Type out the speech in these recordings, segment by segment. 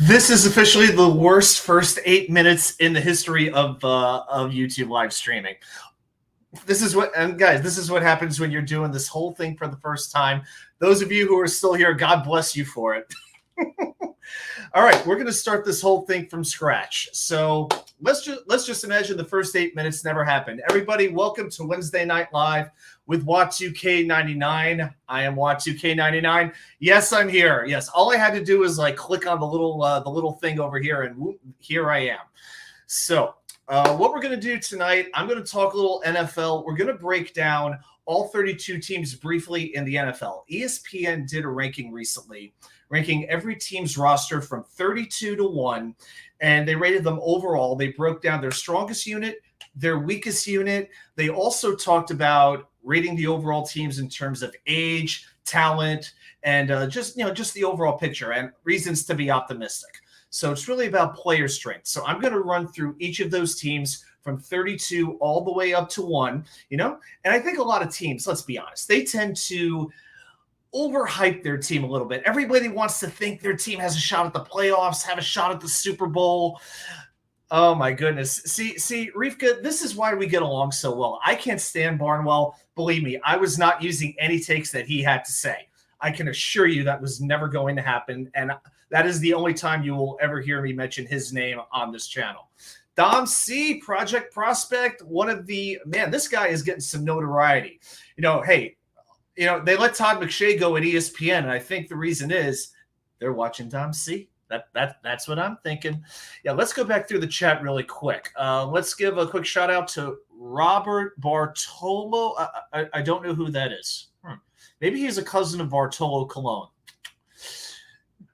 This is officially the worst first 8 minutes in the history of YouTube live streaming. This is what happens when you're doing this whole thing for the first time. Those of you who are still here, God bless you for it. All right, we're going to start this whole thing from scratch. So let's just imagine the first 8 minutes never happened. Everybody, welcome to Wednesday Night Live with Wat2K99. I am Wat2K99. Yes, I'm here. Yes, all I had to do was click on the little thing over here, and whoop, here I am. So what we're going to do tonight, I'm going to talk a little NFL. We're going to break down all 32 teams briefly in the NFL. ESPN did a ranking recently, ranking every team's roster from 32 to 1, and they rated them overall. They broke down their strongest unit, their weakest unit. They also talked about rating the overall teams in terms of age, talent, and just the overall picture and reasons to be optimistic. So it's really about player strength. So I'm going to run through each of those teams from 32 all the way up to 1, and I think a lot of teams, let's be honest, they tend to overhype their team a little bit. Everybody wants to think their team has a shot at the playoffs, have a shot at the Super Bowl. Oh my goodness. See, Rivka, this is why we get along so well. I can't stand Barnwell. Believe me, I was not using any takes that he had to say. I can assure you that was never going to happen, and that is the only time you will ever hear me mention his name on this channel. Dom C, Project Prospect, this guy is getting some notoriety. Hey, they let Todd McShay go at ESPN, and I think the reason is they're watching Dom C. That's what I'm thinking. Yeah, let's go back through the chat really quick. Let's give a quick shout out to Robert Bartolo. I don't know who that is. Maybe he's a cousin of Bartolo Colon.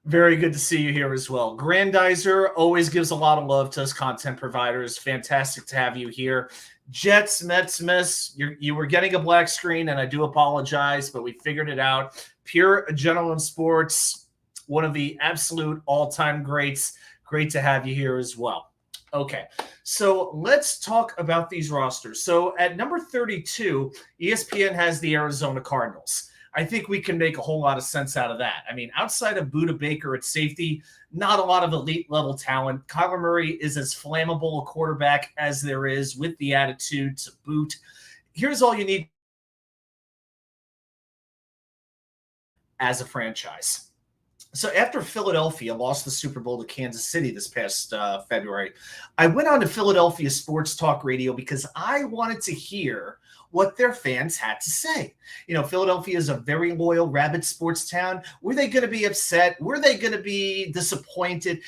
Very good to see you here as well. Grandizer always gives a lot of love to us content providers. Fantastic to have you here. Jets, Mets, Miss, you were getting a black screen, and I do apologize, but we figured it out. Pure Adrenaline Sports, one of the absolute all-time greats. Great to have you here as well. Okay, so let's talk about these rosters. So at number 32, ESPN has the Arizona Cardinals. I think we can make a whole lot of sense out of that. I mean, outside of Budda Baker at safety, not a lot of elite level talent. Kyler Murray is as flammable a quarterback as there is, with the attitude to boot. Here's all you need as a franchise. So after Philadelphia lost the Super Bowl to Kansas City this past February, I went on to Philadelphia Sports Talk Radio because I wanted to hear what their fans had to say. Philadelphia is a very loyal, rabid sports town. Were they going to be upset? Were they going to be disappointed?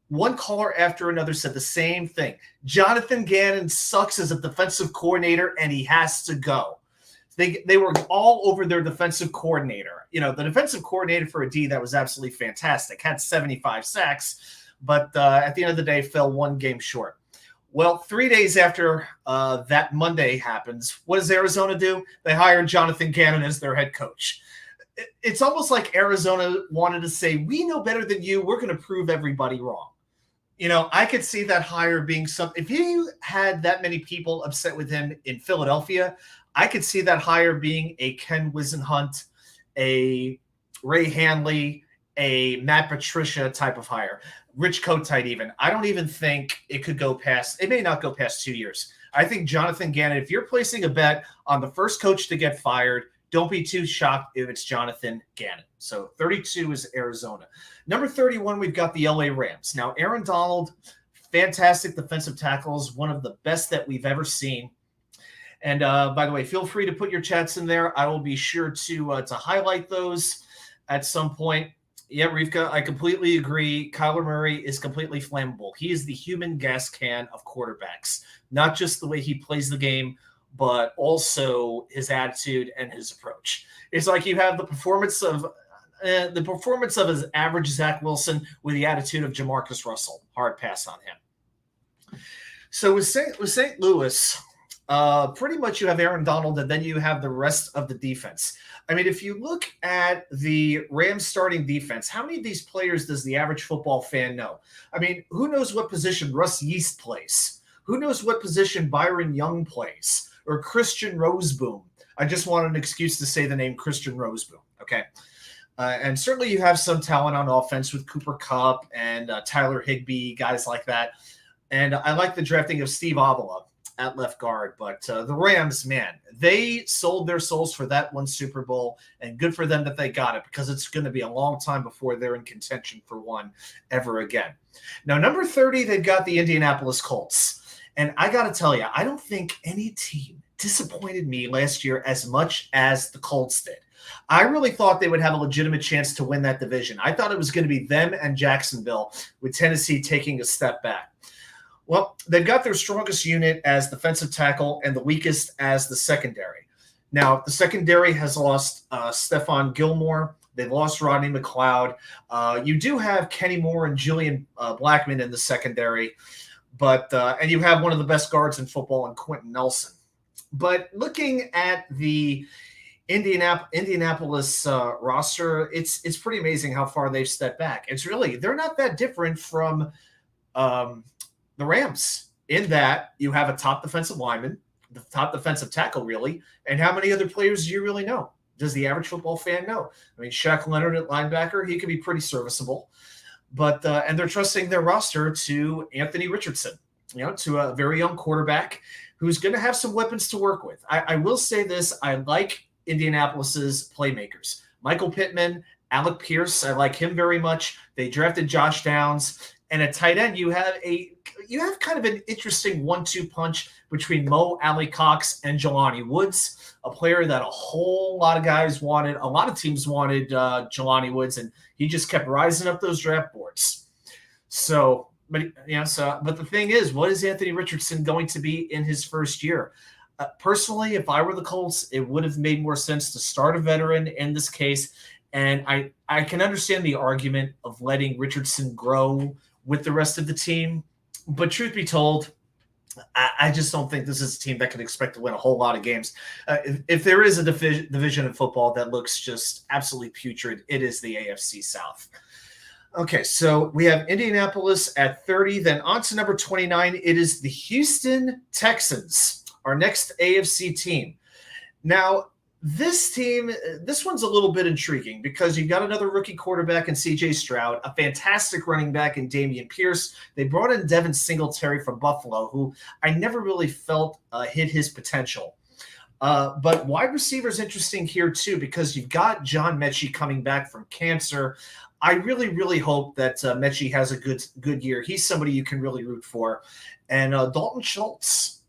One caller after another said the same thing. Jonathan Gannon sucks as a defensive coordinator, and he has to go. They were all over their defensive coordinator. The defensive coordinator for a D that was absolutely fantastic, had 75 sacks, but at the end of the day, fell one game short. Well, 3 days after that Monday happens, what does Arizona do? They hire Jonathan Gannon as their head coach. It's almost like Arizona wanted to say, we know better than you. We're going to prove everybody wrong. I could see that hire being something. If you had that many people upset with him in Philadelphia, I could see that hire being a Ken Wisenhunt, a Ray Hanley, a Matt Patricia type of hire. Rich Kotite even. I don't even think it could go past – it may not go past 2 years. I think Jonathan Gannon, if you're placing a bet on the first coach to get fired, don't be too shocked if it's Jonathan Gannon. So 32 is Arizona. Number 31, we've got the LA Rams. Now, Aaron Donald, fantastic defensive tackles, one of the best that we've ever seen. And by the way, feel free to put your chats in there. I will be sure to highlight those at some point. Yeah, Rivka, I completely agree. Kyler Murray is completely flammable. He is the human gas can of quarterbacks, not just the way he plays the game, but also his attitude and his approach. It's like you have the performance of his average Zach Wilson with the attitude of Jamarcus Russell. Hard pass on him. So with St. Louis, pretty much you have Aaron Donald, and then you have the rest of the defense. I mean, if you look at the Rams starting defense, how many of these players does the average football fan know? I mean, who knows what position Russ Yeast plays? Who knows what position Byron Young plays? Or Christian Roseboom? I just want an excuse to say the name Christian Roseboom, okay? And certainly you have some talent on offense with Cooper Kupp and Tyler Higbee, guys like that. And I like the drafting of Steve Avila at left guard. But the Rams, man, they sold their souls for that one Super Bowl, and good for them that they got it, because it's going to be a long time before they're in contention for one ever again. Now, number 30, they've got the Indianapolis Colts. And I got to tell you, I don't think any team disappointed me last year as much as the Colts did. I really thought they would have a legitimate chance to win that division. I thought it was going to be them and Jacksonville, with Tennessee taking a step back. Well, they've got their strongest unit as defensive tackle and the weakest as the secondary. Now, the secondary has lost Stephon Gilmore. They lost Rodney McLeod. You do have Kenny Moore and Julian Blackman in the secondary, but and you have one of the best guards in football in Quentin Nelson. But looking at the Indianapolis roster, it's pretty amazing how far they've stepped back. They're not that different from the Rams, in that you have a top defensive lineman, the top defensive tackle, really, and how many other players do you really know? Does the average football fan know? I mean, Shaq Leonard at linebacker, he can be pretty serviceable, but and they're trusting their roster to Anthony Richardson, to a very young quarterback who's going to have some weapons to work with. I will say this: I like Indianapolis's playmakers, Michael Pittman, Alec Pierce. I like him very much. They drafted Josh Downs. And at tight end, you have kind of an interesting 1-2 punch between Mo Alley-Cox and Jelani Woods, a player that a whole lot of guys wanted. A lot of teams wanted Jelani Woods, and he just kept rising up those draft boards. But the thing is, what is Anthony Richardson going to be in his first year? Personally, if I were the Colts, it would have made more sense to start a veteran in this case. And I can understand the argument of letting Richardson grow with the rest of the team. But truth be told, I just don't think this is a team that can expect to win a whole lot of games. If there is a division of football that looks just absolutely putrid, it is the AFC South. Okay, so we have Indianapolis at 30. Then on to number 29, it is the Houston Texans, our next AFC team. Now, this one's a little bit intriguing because you've got another rookie quarterback in C.J. Stroud, a fantastic running back in Dameon Pierce. They brought in Devin Singletary from Buffalo, who I never really felt hit his potential. But wide receiver is interesting here too, because you've got John Mechie coming back from cancer. I really, really hope that Mechie has a good year. He's somebody you can really root for. And Dalton Schultz.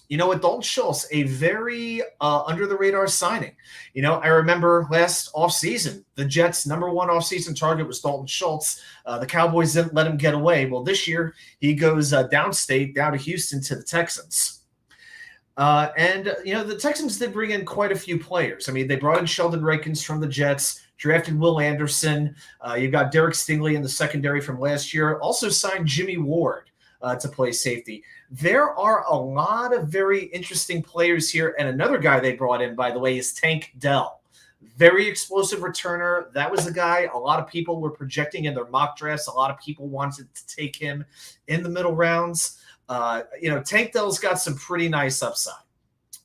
You know what, Dalton Schultz, a very under-the-radar signing. I remember last offseason, the Jets' number one offseason target was Dalton Schultz. The Cowboys didn't let him get away. Well, this year, he goes downstate, down to Houston, to the Texans. The Texans did bring in quite a few players. I mean, they brought in Sheldon Rankins from the Jets, drafted Will Anderson. You've got Derek Stingley in the secondary from last year. Also signed Jimmy Ward to play safety. There are a lot of very interesting players here. And another guy they brought in, by the way, is Tank Dell. Very explosive returner. That was a guy a lot of people were projecting in their mock drafts. A lot of people wanted to take him in the middle rounds. Tank Dell's got some pretty nice upside.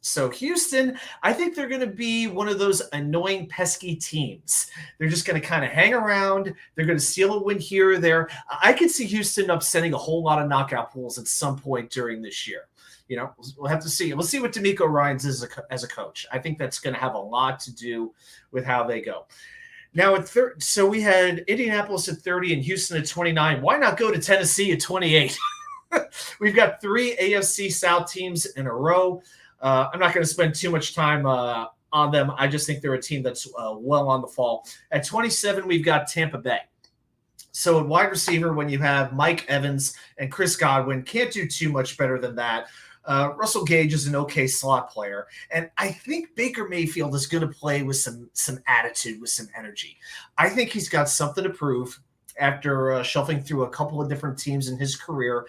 So Houston, I think they're going to be one of those annoying, pesky teams. They're just going to kind of hang around. They're going to steal a win here or there. I could see Houston upsetting a whole lot of knockout pools at some point during this year. We'll have to see. We'll see what DeMeco Ryans is as a coach. I think that's going to have a lot to do with how they go. Now, so we had Indianapolis at 30 and Houston at 29. Why not go to Tennessee at 28? We've got 3 AFC South teams in a row. I'm not going to spend too much time on them. I just think they're a team that's well on the fall. At 27, we've got Tampa Bay. So at wide receiver, when you have Mike Evans and Chris Godwin, can't do too much better than that. Russell Gage is an okay slot player. And I think Baker Mayfield is going to play with some attitude, with some energy. I think he's got something to prove after shuffling through a couple of different teams in his career.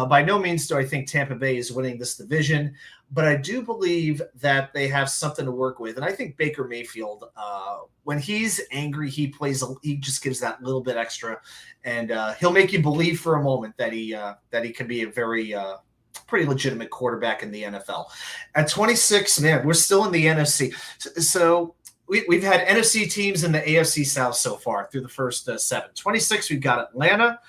By no means do I think Tampa Bay is winning this division, but I do believe that they have something to work with. And I think Baker Mayfield, when he's angry, he just gives that little bit extra, and he'll make you believe for a moment that he can be a very pretty legitimate quarterback in the NFL. At 26, man, we're still in the NFC. So we've had NFC teams in the AFC South so far through the first 7. 26, we've got Atlanta.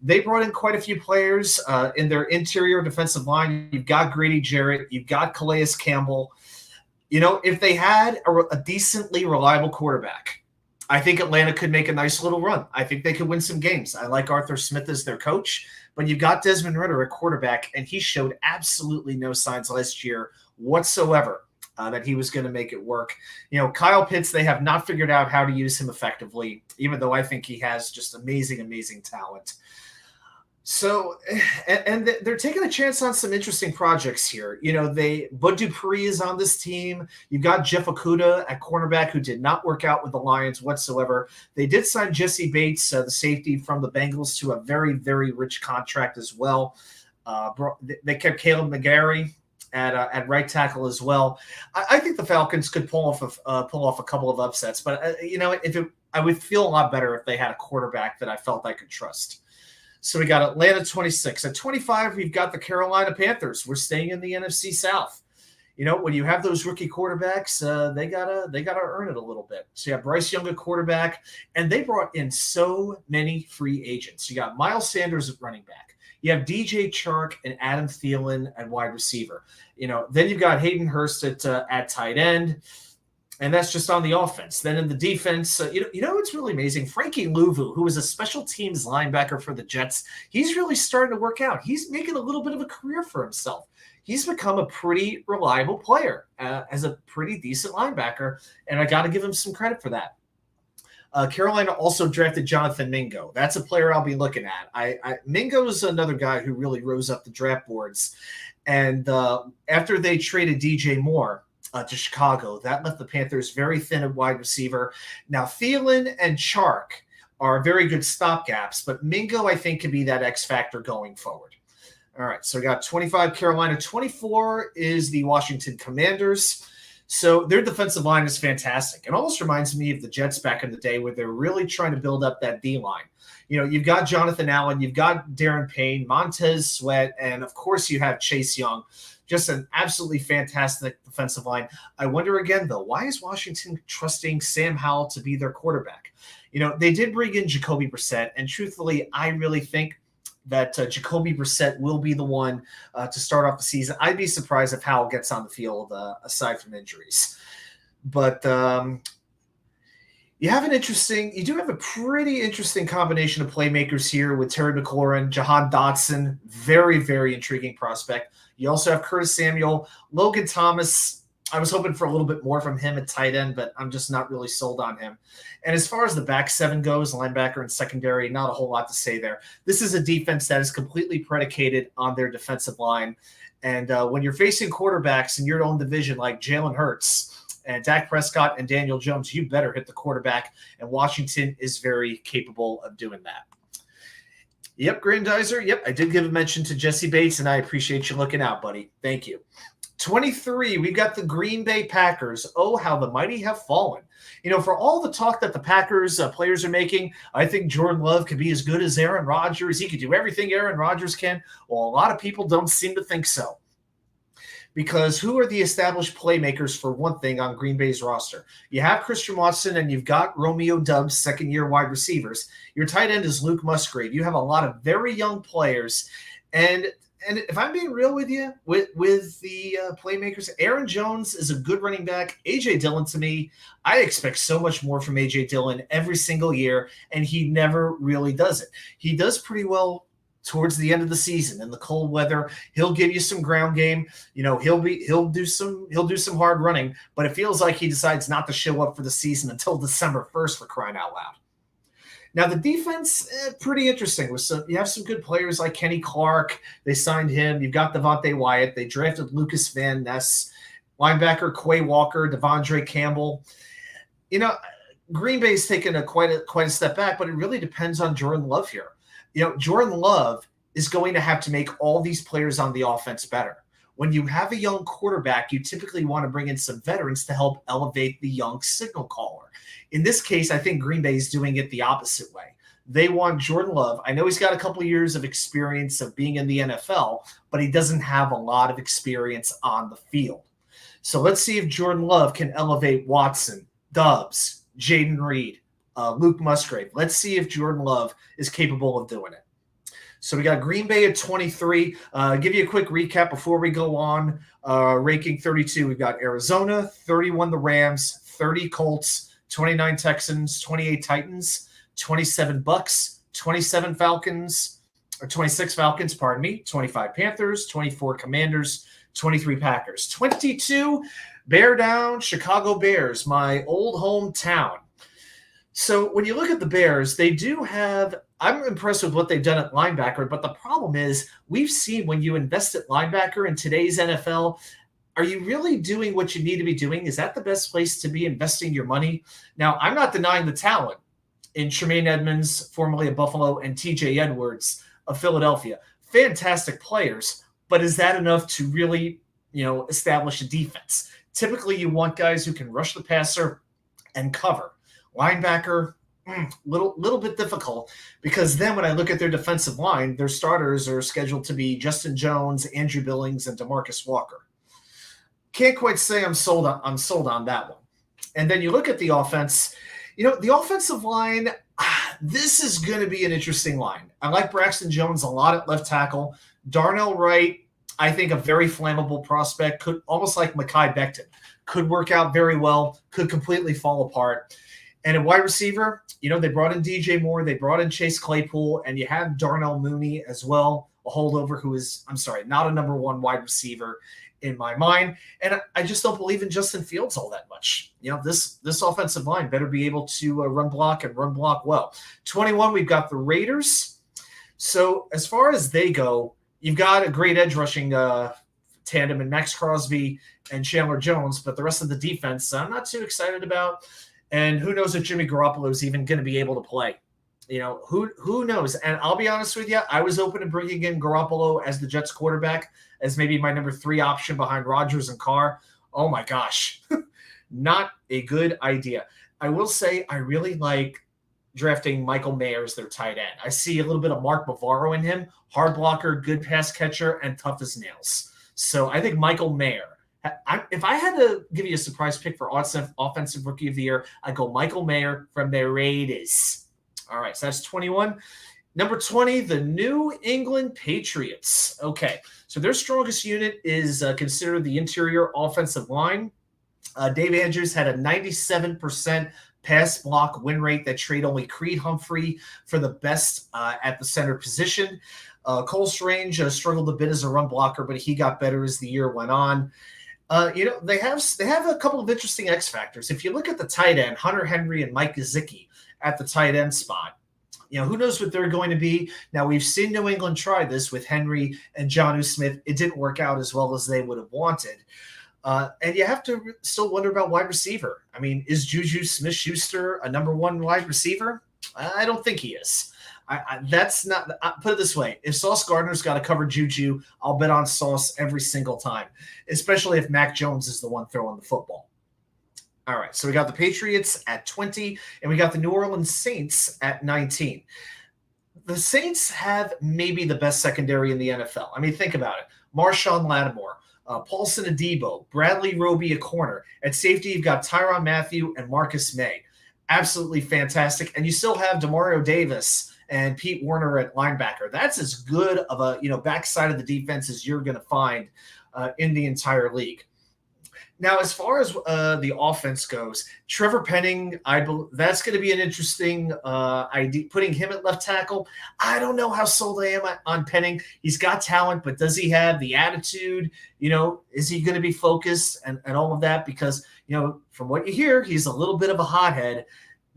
They brought in quite a few players in their interior defensive line. You've got Grady Jarrett. You've got Calais Campbell. If they had a decently reliable quarterback, I think Atlanta could make a nice little run. I think they could win some games. I like Arthur Smith as their coach, but you've got Desmond Ridder at quarterback, and he showed absolutely no signs last year whatsoever that he was going to make it work. Kyle Pitts, they have not figured out how to use him effectively, even though I think he has just amazing, amazing talent. So, and they're taking a chance on some interesting projects here. Bud Dupree is on this team. You've got Jeff Okudah at cornerback, who did not work out with the Lions whatsoever. They did sign Jesse Bates, the safety from the Bengals, to a very, very rich contract as well. They kept Caleb McGarry at right tackle as well. I think the Falcons could pull off a couple of upsets, but I would feel a lot better if they had a quarterback that I felt I could trust. So we got Atlanta 26. At 25, we've got the Carolina Panthers. We're staying in the NFC South. When you have those rookie quarterbacks, they gotta earn it a little bit. So you have Bryce Young at quarterback, and they brought in so many free agents. You got Miles Sanders at running back. You have DJ Chark and Adam Thielen at wide receiver. Then you've got Hayden Hurst at tight end. And that's just on the offense. Then in the defense, it's really amazing. Frankie Louvu, who was a special teams linebacker for the Jets, he's really starting to work out. He's making a little bit of a career for himself. He's become a pretty reliable player as a pretty decent linebacker, and I got to give him some credit for that. Carolina also drafted Jonathan Mingo. That's a player I'll be looking at. Mingo is another guy who really rose up the draft boards. And after they traded DJ Moore to Chicago, that left the Panthers very thin at wide receiver. Now, Thielen and Chark are very good stopgaps, but Mingo, I think, can be that X factor going forward. All right, so we got 25 Carolina. 24 is the Washington Commanders. So their defensive line is fantastic. It almost reminds me of the Jets back in the day, where they're really trying to build up that D-line. You've got Jonathan Allen, you've got Darren Payne, Montez Sweat, and of course you have Chase Young. Just an absolutely fantastic defensive line. I wonder again, though, why is Washington trusting Sam Howell to be their quarterback? They did bring in Jacoby Brissett, and truthfully, I really think that Jacoby Brissett will be the one to start off the season. I'd be surprised if Howell gets on the field aside from injuries. But you do have a pretty interesting combination of playmakers here with Terry McLaurin, Jahan Dotson, very, very intriguing prospect. You also have Curtis Samuel, Logan Thomas. I was hoping for a little bit more from him at tight end, but I'm just not really sold on him. And as far as the back seven goes, linebacker and secondary, not a whole lot to say there. This is a defense that is completely predicated on their defensive line. And when you're facing quarterbacks in your own division like Jalen Hurts and Dak Prescott and Daniel Jones, you better hit the quarterback. And Washington is very capable of doing that. Yep, Grandizer. Yep, I did give a mention to Jesse Bates, and I appreciate you looking out, buddy. Thank you. 23, we've got the Green Bay Packers. Oh, how the mighty have fallen. For all the talk that the Packers players are making, I think Jordan Love could be as good as Aaron Rodgers. He could do everything Aaron Rodgers can. Well, a lot of people don't seem to think so. Because who are the established playmakers, for one thing, on Green Bay's roster? You have Christian Watson, and you've got Romeo Doubs, second-year wide receivers. Your tight end is Luke Musgrave. You have a lot of very young players. And if I'm being real with you, with the playmakers, Aaron Jones is a good running back. A.J. Dillon, to me, I expect so much more from A.J. Dillon every single year, and he never really does it. He does pretty well towards the end of the season in the cold weather. He'll give you some ground game. He'll do some hard running, but it feels like he decides not to show up for the season until December 1st, for crying out loud. Now, the defense, pretty interesting. You have some good players like Kenny Clark. They signed him. You've got Devontae Wyatt. They drafted Lucas Van Ness. Linebacker Quay Walker, Devondre Campbell. Green Bay's taken quite a step back, but it really depends on Jordan Love here. Jordan Love is going to have to make all these players on the offense better. When you have a young quarterback, you typically want to bring in some veterans to help elevate the young signal caller. In this case, I think Green Bay is doing it the opposite way. They want Jordan Love. I know he's got a couple of years of experience of being in the NFL, but he doesn't have a lot of experience on the field. So let's see if Jordan Love can elevate Watson Dobbs, Jaden Reed, Luke Musgrave. Let's see if Jordan Love is capable of doing it. So we got Green Bay at 23. Give you a quick recap before we go on. Ranking 32, we've got Arizona, 31 the Rams, 30 Colts, 29 Texans, 28 Titans, 27 Bucks, 27 Falcons, or 26 Falcons, pardon me, 25 Panthers, 24 Commanders, 23 Packers, 22 Bear down Chicago Bears, my old hometown. So when you look at the Bears, they do have – I'm impressed with what they've done at linebacker, but the problem is we've seen when you invest at linebacker in today's NFL, are you really doing what you need to be doing? Is that the best place to be investing your money? Now, I'm not denying the talent in Tremaine Edmonds, formerly of Buffalo, and TJ Edwards of Philadelphia. Fantastic players, but is that enough to really, establish a defense? Typically, you want guys who can rush the passer and cover. Linebacker, little bit difficult, because then when I look at their defensive line, their starters are scheduled to be Justin Jones, Andrew Billings, and DeMarcus Walker. Can't quite say I'm sold on that one. And then you look at the offense. The offensive line, this is going to be an interesting line. I like Braxton Jones a lot at left tackle. Darnell Wright, I think a very flammable prospect, could almost like Mekhi Becton, could work out very well, could completely fall apart. And a wide receiver, they brought in DJ Moore, they brought in Chase Claypool, and you have Darnell Mooney as well, a holdover who is, not a number one wide receiver in my mind. And I just don't believe in Justin Fields all that much. This offensive line better be able to run block well. 21, we've got the Raiders. So as far as they go, you've got a great edge rushing tandem in Max Crosby and Chandler Jones, but the rest of the defense I'm not too excited about. And who knows if Jimmy Garoppolo is even going to be able to play? Who knows? And I'll be honest with you, I was open to bringing in Garoppolo as the Jets quarterback, as maybe my number 3 option behind Rodgers and Carr. Oh my gosh, not a good idea. I will say I really like drafting Michael Mayer as their tight end. I see a little bit of Mark Bavaro in him, hard blocker, good pass catcher, and tough as nails. So I think Michael Mayer. If I had to give you a surprise pick for offensive rookie of the year, I'd go Michael Mayer from the Raiders. All right, so that's 21. Number 20, the New England Patriots. Okay, so their strongest unit is considered the interior offensive line. Dave Andrews had a 97% pass block win rate that traded only Creed Humphrey for the best at the center position. Cole Strange struggled a bit as a run blocker, but he got better as the year went on. They have a couple of interesting X factors. If you look at the tight end, Hunter Henry and Mike Gesicki at the tight end spot, who knows what they're going to be. Now, we've seen New England try this with Henry and Jonnu Smith. It didn't work out as well as they would have wanted. And you have to still wonder about wide receiver. I mean, is Juju Smith-Schuster a number 1 wide receiver? I don't think he is. That's not – put it this way. If Sauce Gardner's got to cover Juju, I'll bet on Sauce every single time, especially if Mac Jones is the one throwing the football. All right, so we got the Patriots at 20, and we got the New Orleans Saints at 19. The Saints have maybe the best secondary in the NFL. I mean, think about it. Marshawn Lattimore, Paulson Adebo, Bradley Roby, a corner. At safety, you've got Tyrann Mathieu and Marcus May. Absolutely fantastic. And you still have Demario Davis and Pete Werner at linebacker. That's as good of a backside of the defense as you're going to find in the entire league. Now, as far as the offense goes, Trevor Penning, that's going to be an interesting idea. Putting him at left tackle, I don't know how sold I am on Penning. He's got talent, but does he have the attitude? Is he going to be focused and all of that? Because, from what you hear, he's a little bit of a hothead.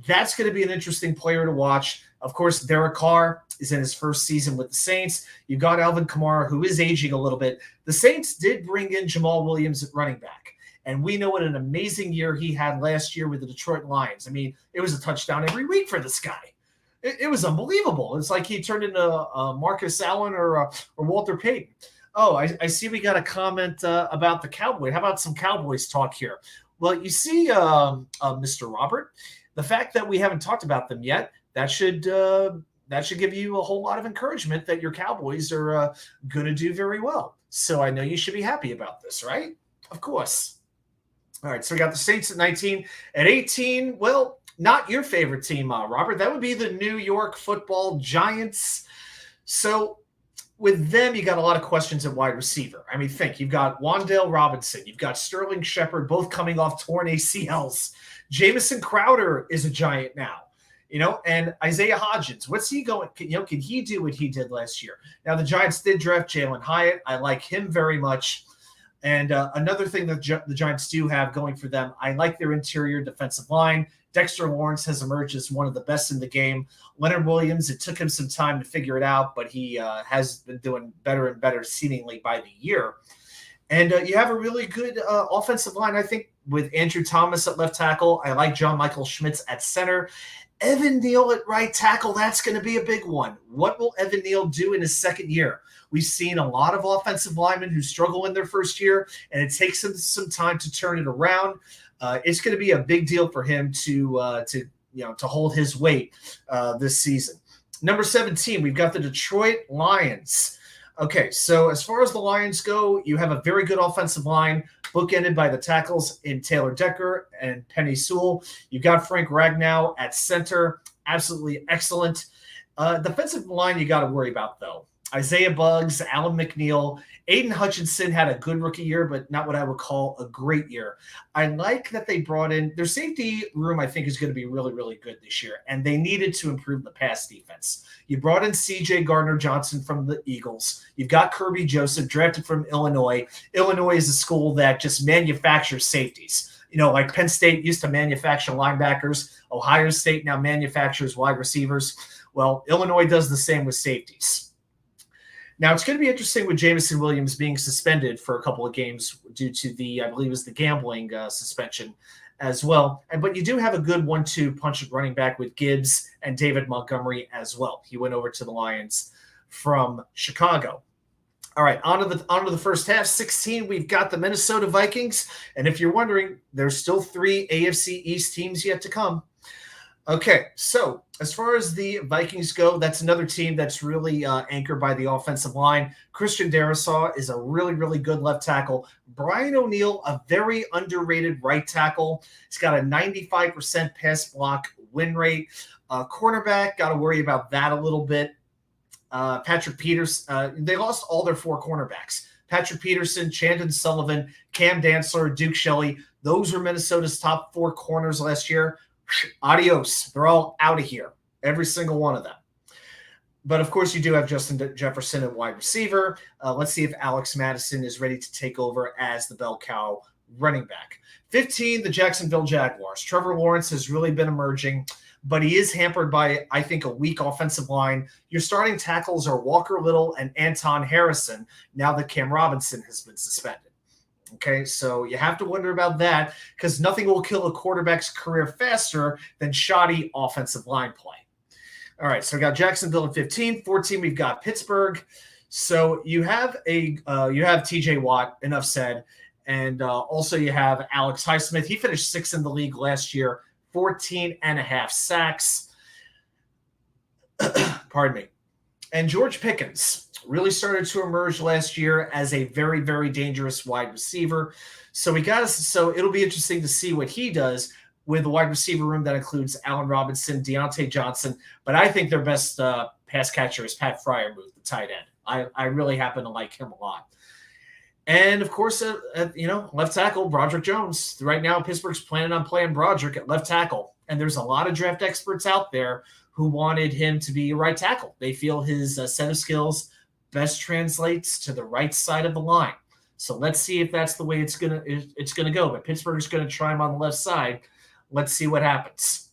That's going to be an interesting player to watch. Of course, Derek Carr is in his first season with the Saints. You've got Alvin Kamara, who is aging a little bit. The Saints did bring in Jamal Williams at running back, and we know what an amazing year he had last year with the Detroit Lions. I mean, it was a touchdown every week for this guy. It was unbelievable. It's like he turned into Marcus Allen or Walter Payton. Oh, I see we got a comment about the Cowboys. How about some Cowboys talk here? Well, you see, Mr. Robert, the fact that we haven't talked about them yet, that should give you a whole lot of encouragement that your Cowboys are going to do very well. So I know you should be happy about this, right? Of course. All right, so we got the Saints at 19. At 18, well, not your favorite team, Robert. That would be the New York Football Giants. So with them, you got a lot of questions at wide receiver. I mean, think you've got Wan'Dale Robinson, you've got Sterling Shepard, both coming off torn ACLs. Jamison Crowder is a Giant now, and Isaiah Hodgins. What's he going? Can he do what he did last year? Now the Giants did draft Jalen Hyatt. I like him very much. And another thing that the Giants do have going for them, I like their interior defensive line. Dexter Lawrence has emerged as one of the best in the game. Leonard Williams, it took him some time to figure it out, but he has been doing better and better seemingly by the year. And you have a really good offensive line, I think, with Andrew Thomas at left tackle. I like John Michael Schmitz at center. Evan Neal at right tackle, that's going to be a big one. What will Evan Neal do in his second year? We've seen a lot of offensive linemen who struggle in their first year, and it takes them some time to turn it around. It's going to be a big deal for him to hold his weight this season. Number 17, we've got the Detroit Lions. Okay, so as far as the Lions go, you have a very good offensive line, bookended by the tackles in Taylor Decker and Penei Sewell. You've got Frank Ragnow at center, absolutely excellent. Defensive line you got to worry about, though. Isaiah Buggs, Alan McNeil, Aiden Hutchinson had a good rookie year, but not what I would call a great year. I like that they brought in their safety room. I think is going to be really, really good this year, and they needed to improve the pass defense. You brought in C.J. Gardner-Johnson from the Eagles. You've got Kirby Joseph, drafted from Illinois. Illinois is a school that just manufactures safeties. Like Penn State used to manufacture linebackers. Ohio State now manufactures wide receivers. Well, Illinois does the same with safeties. Now, it's going to be interesting with Jameson Williams being suspended for a couple of games due to I believe it was the gambling suspension as well. But you do have a good 1-2 punch at running back with Gibbs and David Montgomery as well. He went over to the Lions from Chicago. All right, on to the first half. 16, we've got the Minnesota Vikings. And if you're wondering, there's still 3 AFC East teams yet to come. Okay, so as far as the Vikings go, that's another team that's really anchored by the offensive line. Christian Darrisaw is a really, really good left tackle. Brian O'Neill, a very underrated right tackle. He's got a 95% pass block win rate. Cornerback, got to worry about that a little bit. Patrick Peters, they lost all their 4 cornerbacks. Patrick Peterson, Chandon Sullivan, Cam Dantzler, Duke Shelley. Those were Minnesota's top 4 corners last year. Adios. They're all out of here. Every single one of them. But, of course, you do have Justin Jefferson at wide receiver. Let's see if Alex Madison is ready to take over as the bell cow running back. 15, the Jacksonville Jaguars. Trevor Lawrence has really been emerging, but he is hampered by, I think, a weak offensive line. Your starting tackles are Walker Little and Anton Harrison, now that Cam Robinson has been suspended. Okay, so you have to wonder about that because nothing will kill a quarterback's career faster than shoddy offensive line play. All right, so we got Jacksonville at 15. 14, we've got Pittsburgh. So you have TJ Watt, enough said, and also you have Alex Highsmith. He finished 6th in the league last year, 14.5 sacks. Pardon me. And George Pickens really started to emerge last year as a very, very dangerous wide receiver. So it'll be interesting to see what he does with a wide receiver room that includes Allen Robinson, Deontay Johnson. But I think their best pass catcher is Pat Freiermuth, the tight end. I really happen to like him a lot. And, of course, left tackle, Broderick Jones. Right now, Pittsburgh's planning on playing Broderick at left tackle. And there's a lot of draft experts out there who wanted him to be a right tackle. They feel his set of skills best translates to the right side of the line. So let's see if that's the way it's gonna go. But Pittsburgh's gonna try him on the left side. Let's see what happens.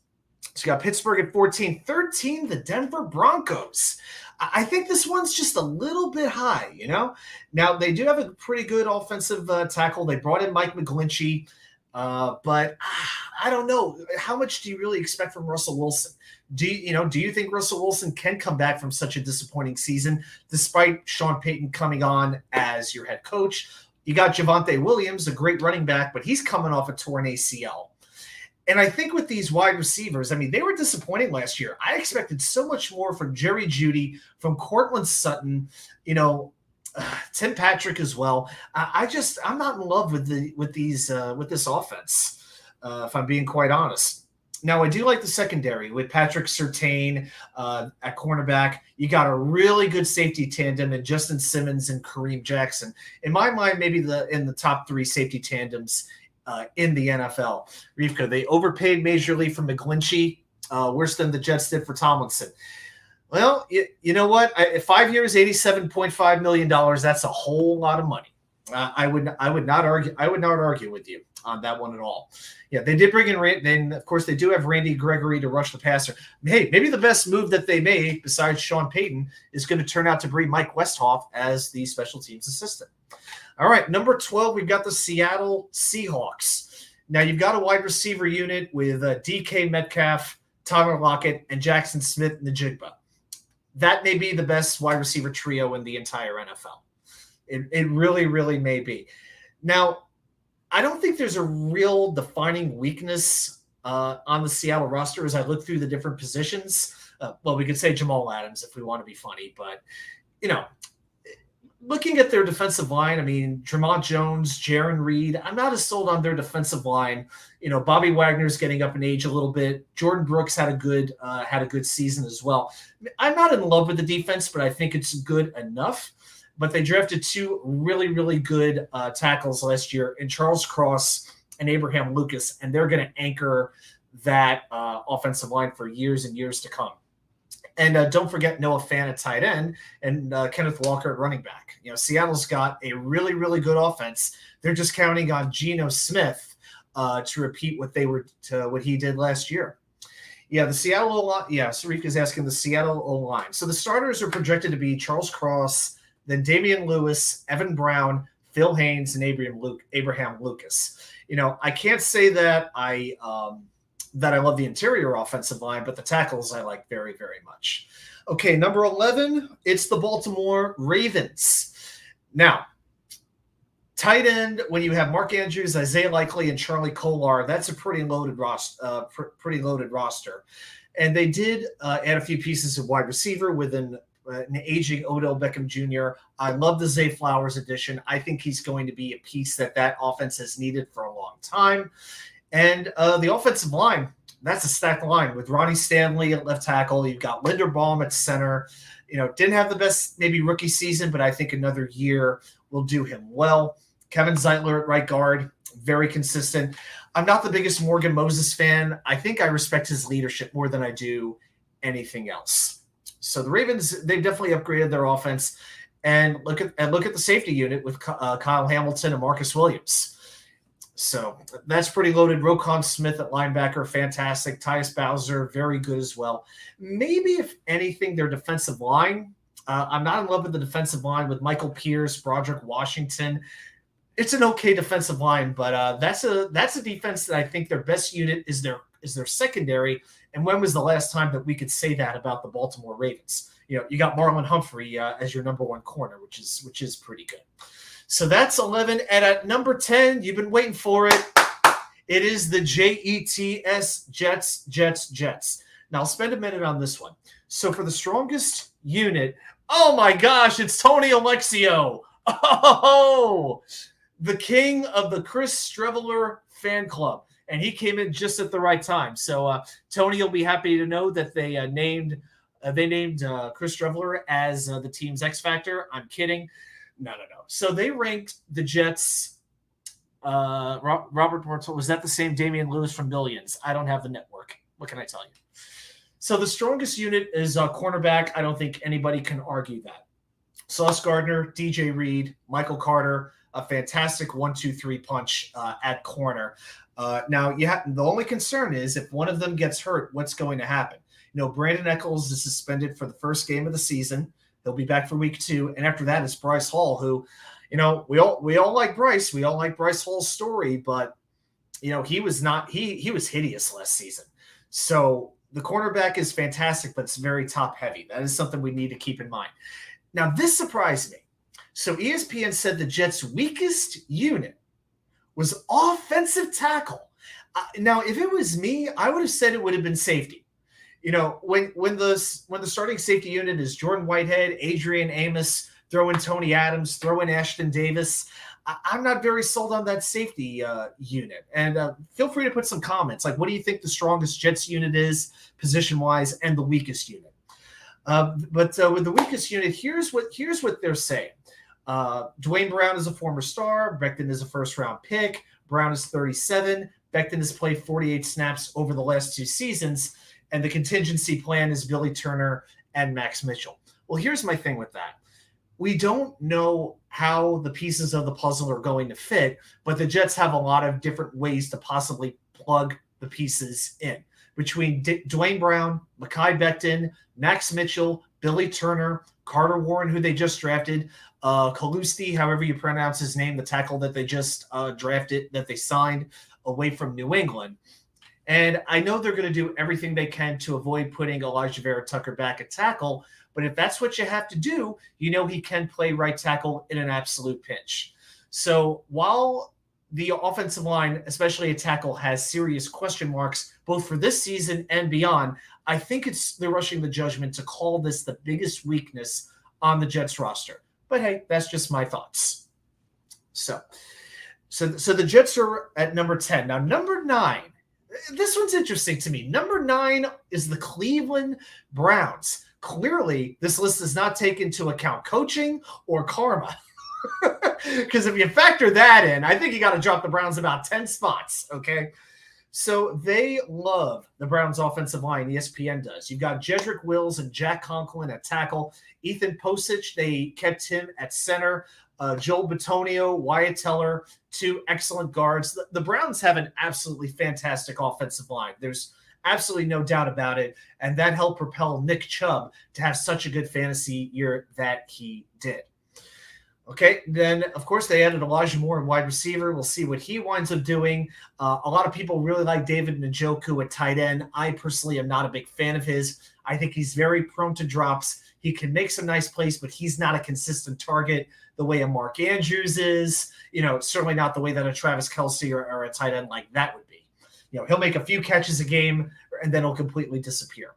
So you got Pittsburgh at 14. 13, the Denver Broncos. I think this one's just a little bit high, Now, they do have a pretty good offensive tackle. They brought in Mike McGlinchey. But I don't know. How much do you really expect from Russell Wilson? Do you think Russell Wilson can come back from such a disappointing season, despite Sean Payton coming on as your head coach? You got Javonte Williams, a great running back, but he's coming off a torn ACL. And I think with these wide receivers, they were disappointing last year. I expected so much more from Jerry Jeudy, from Cortland Sutton, to Tim Patrick as well. I'm not in love with this offense, if I'm being quite honest. Now, I do like the secondary with Patrick Surtain at cornerback. You got a really good safety tandem in Justin Simmons and Kareem Jackson. In my mind, maybe in the top 3 safety tandems in the NFL. Rivka, they overpaid majorly for McGlinchey, worse than the Jets did for Tomlinson. Well, you know what? 5 years, $87.5 million. That's a whole lot of money. I would not argue. I would not argue with you on that one at all. Yeah, they did bring in. Then of course they do have Randy Gregory to rush the passer. Hey, maybe the best move that they made besides Sean Payton is going to turn out to bring Mike Westhoff as the special teams assistant. All right, number 12, we've got the Seattle Seahawks. Now you've got a wide receiver unit with DK Metcalf, Tyler Lockett, and Jackson Smith-Njigba. That may be the best wide receiver trio in the entire NFL. It really, really may be. Now, I don't think there's a real defining weakness on the Seattle roster as I look through the different positions. Well, we could say Jamal Adams if we want to be funny, but, looking at their defensive line, I mean, Tremont Jones, Jaron Reed, I'm not as sold on their defensive line. Bobby Wagner's getting up in age a little bit. Jordan Brooks had a good season as well. I'm not in love with the defense, but I think it's good enough. But they drafted 2 really, really good tackles last year in Charles Cross and Abraham Lucas, and they're going to anchor that offensive line for years and years to come. And don't forget Noah Fant at tight end and Kenneth Walker at running back. Seattle's got a really, really good offense. They're just counting on Geno Smith to repeat what he did last year. Yeah, the Seattle O-line. Yeah, Sarika is asking the Seattle O-line. So the starters are projected to be Charles Cross, then Damian Lewis, Evan Brown, Phil Haynes, and Abraham Lucas. I can't say that I love the interior offensive line, but the tackles I like very, very much. Okay, number 11, it's the Baltimore Ravens. Now, tight end, when you have Mark Andrews, Isaiah Likely, and Charlie Kolar, that's a pretty loaded roster. And they did add a few pieces of wide receiver with an aging Odell Beckham Jr. I love the Zay Flowers addition. I think he's going to be a piece that offense has needed for a long time. And the offensive line, that's a stacked line with Ronnie Stanley at left tackle. You've got Linderbaum at center. Didn't have the best maybe rookie season, but I think another year will do him well. Kevin Zeitler at right guard, very consistent. I'm not the biggest Morgan Moses fan. I think I respect his leadership more than I do anything else. So the Ravens, they've definitely upgraded their offense. And look at the safety unit with Kyle Hamilton and Marcus Williams. So that's pretty loaded. Roquan Smith at linebacker, fantastic. Tyus Bowser, very good as well. Maybe, if anything, their defensive line. I'm not in love with the defensive line with Michael Pierce, Broderick Washington. It's an okay defensive line, but that's a defense that I think their best unit is their secondary. And when was the last time that we could say that about the Baltimore Ravens? You got Marlon Humphrey as your number 1 corner, which is pretty good. So that's 11. And at number 10, you've been waiting for it. It is the Jets, Jets. Now, I'll spend a minute on this one. So for the strongest unit, oh my gosh, it's Tony Alexio. Oh, the king of the Chris Streveler fan club. And he came in just at the right time. So Tony will be happy to know that they named Chris Streveler as the team's X Factor. I'm kidding. No. So they ranked the Jets. Robert Bartol, was that the same Damian Lewis from Billions? I don't have the network. What can I tell you? So the strongest unit is cornerback. I don't think anybody can argue that. Sauce Gardner, DJ Reed, Michael Carter, a fantastic 1-2-3 punch at corner. Now, the only concern is if one of them gets hurt, what's going to happen? Brandon Echols is suspended for the first game of the season. He'll be back for week 2. And after that is Bryce Hall, who, we all like Bryce. We all like Bryce Hall's story, but, he was hideous last season. So the cornerback is fantastic, but it's very top heavy. That is something we need to keep in mind. Now, this surprised me. So ESPN said the Jets' weakest unit was offensive tackle. Now, if it was me, I would have said it would have been safety. When the starting safety unit is Jordan Whitehead, Adrian Amos, throw in Tony Adams, throw in Ashton Davis. I'm not very sold on that safety unit. And feel free to put some comments. Like, what do you think the strongest Jets unit is, position-wise, and the weakest unit? But with the weakest unit, here's what they're saying. Dwayne Brown is a former star. Becton is a first-round pick. Brown is 37. Becton has played 48 snaps over the last 2 seasons. And the contingency plan is Billy Turner and Max Mitchell. Well, here's my thing with that. We don't know how the pieces of the puzzle are going to fit, but the Jets have a lot of different ways to possibly plug the pieces in. Between Dwayne Brown, Mekhi Becton, Max Mitchell, Billy Turner, Carter Warren, who they just drafted, Kalusti, however you pronounce his name, the tackle that they just drafted, that they signed away from New England. And I know they're going to do everything they can to avoid putting Elijah Vera Tucker back at tackle, but if that's what you have to do, you know he can play right tackle in an absolute pinch. So while the offensive line, especially a tackle, has serious question marks both for this season and beyond, I think they're rushing the judgment to call this the biggest weakness on the Jets roster. But hey, that's just my thoughts. So the Jets are at number 10. Now, number 9, this one's interesting to me. Number 9 is the Cleveland Browns. Clearly, this list does not take into account coaching or karma. Because if you factor that in, I think you got to drop the Browns about 10 spots, okay? So they love the Browns offensive line. ESPN does. You've got Jedrick Wills and Jack Conklin at tackle. Ethan Posich, they kept him at center. Joel Bitonio, Wyatt Teller, 2 excellent guards. The Browns have an absolutely fantastic offensive line. There's absolutely no doubt about it. And that helped propel Nick Chubb to have such a good fantasy year that he did. Okay, then, of course, they added Elijah Moore in wide receiver. We'll see what he winds up doing. A lot of people really like David Njoku at tight end. I personally am not a big fan of his. I think he's very prone to drops. He can make some nice plays, but he's not a consistent target the way a Mark Andrews is. Certainly not the way that a Travis Kelce or a tight end like that would be. He'll make a few catches a game, and then he'll completely disappear.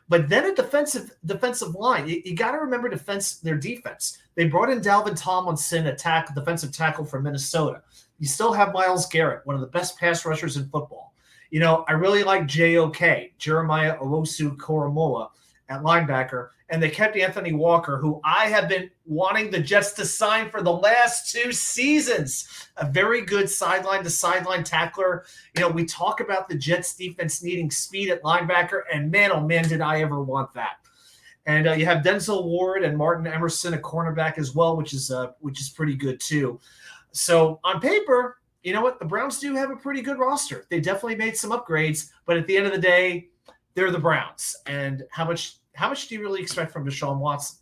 But then at defensive line, you got to remember their defense. They brought in Dalvin Tomlinson, defensive tackle from Minnesota. You still have Myles Garrett, one of the best pass rushers in football. I really like JOK, Jeremiah Owusu-Koramoah, at linebacker, and they kept Anthony Walker, who I have been wanting the Jets to sign for the last 2 seasons. A very good sideline-to-sideline tackler. We talk about the Jets defense needing speed at linebacker, and man, oh man, did I ever want that. And you have Denzel Ward and Martin Emerson at cornerback as well, which is pretty good too. So on paper, you know what? The Browns do have a pretty good roster. They definitely made some upgrades, but at the end of the day, they're the Browns. And how much do you really expect from Deshaun Watson?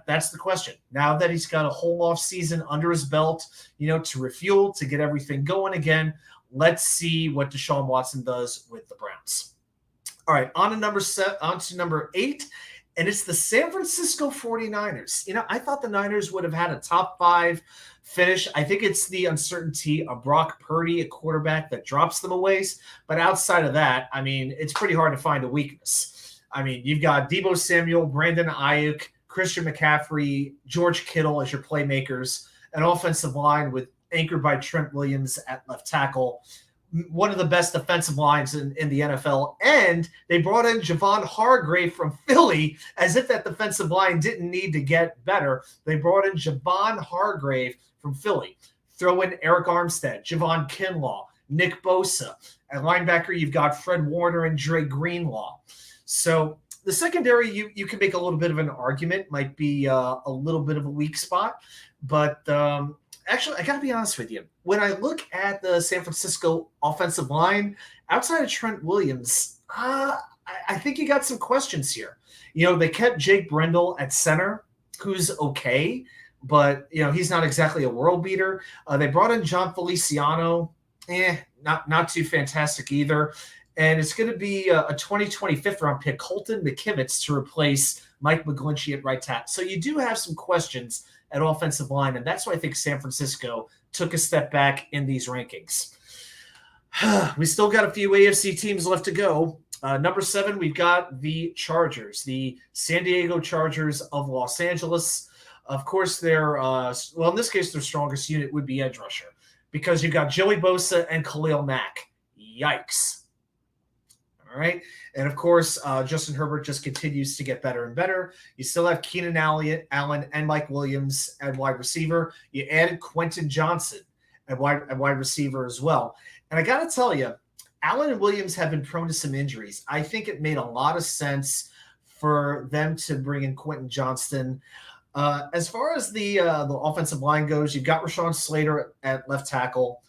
That's the question. Now that he's got a whole off season under his belt, to refuel, to get everything going again, let's see what Deshaun Watson does with the Browns. All right, on to number 8, and it's the San Francisco 49ers. I thought the Niners would have had a top 5 finish. I think it's the uncertainty of Brock Purdy, a quarterback, that drops them a ways. But outside of that, it's pretty hard to find a weakness. You've got Deebo Samuel, Brandon Ayuk, Christian McCaffrey, George Kittle as your playmakers, an offensive line anchored by Trent Williams at left tackle, one of the best defensive lines in the NFL. And they brought in Javon Hargrave from Philly, as if that defensive line didn't need to get better. They brought in Javon Hargrave from Philly. Throw in Eric Armstead, Javon Kinlaw, Nick Bosa. At linebacker, you've got Fred Warner and Dre Greenlaw. So the secondary, you can make a little bit of an argument, might be a little bit of a weak spot. But actually, I got to be honest with you. When I look at the San Francisco offensive line, outside of Trent Williams, I think you got some questions here. They kept Jake Brendel at center, who's okay, but, he's not exactly a world beater. They brought in John Feliciano, not too fantastic either. And it's going to be a 2020 fifth-round pick, Colton McKivitz, to replace Mike McGlinchey at right tackle. So you do have some questions at offensive line, and that's why I think San Francisco took a step back in these rankings. We still got a few AFC teams left to go. Number 7, we've got the Chargers, the San Diego Chargers of Los Angeles. Of course, in this case, their strongest unit would be edge rusher because you've got Joey Bosa and Khalil Mack. Yikes. All right. And of course, Justin Herbert just continues to get better and better. You still have Keenan Allen and Mike Williams at wide receiver. You added Quentin Johnson at wide receiver as well. And I got to tell you, Allen and Williams have been prone to some injuries. I think it made a lot of sense for them to bring in Quentin Johnston. As far as the offensive line goes, you've got Rashawn Slater at left tackle,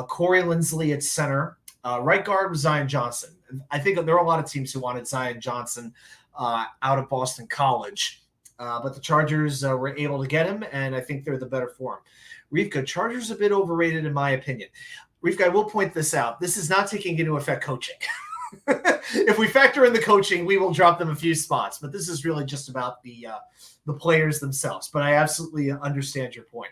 Corey Linsley at center. Right guard was Zion Johnson. I think there are a lot of teams who wanted Zion Johnson out of Boston College, but the Chargers were able to get him, and I think they're the better for him. Rivka, Chargers a bit overrated in my opinion. Rivka, I will point this out. This is not taking into effect coaching. If we factor in the coaching, we will drop them a few spots, but this is really just about the players themselves. But I absolutely understand your point.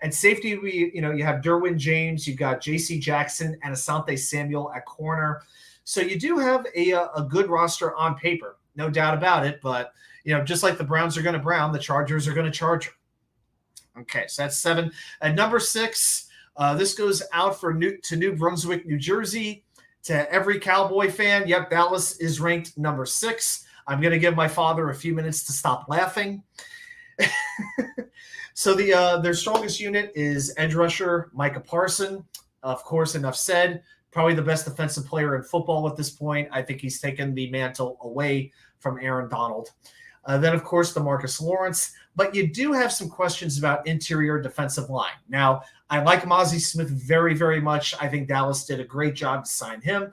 And safety, you have Derwin James, you've got J.C. Jackson and Asante Samuel at corner. So you do have a good roster on paper, no doubt about it. But, just like the Browns are going to Brown, the Chargers are going to Charger. Okay, so that's 7. At number 6, this goes out to New Brunswick, New Jersey. To every Cowboy fan, yep, Dallas is ranked number 6. I'm going to give my father a few minutes to stop laughing. So their strongest unit is edge rusher Micah Parson. Of course, enough said. Probably the best defensive player in football at this point. I think he's taken the mantle away from Aaron Donald. Then, of course, DeMarcus Lawrence. But you do have some questions about interior defensive line. Now, I like Mozzie Smith very, very much. I think Dallas did a great job to sign him.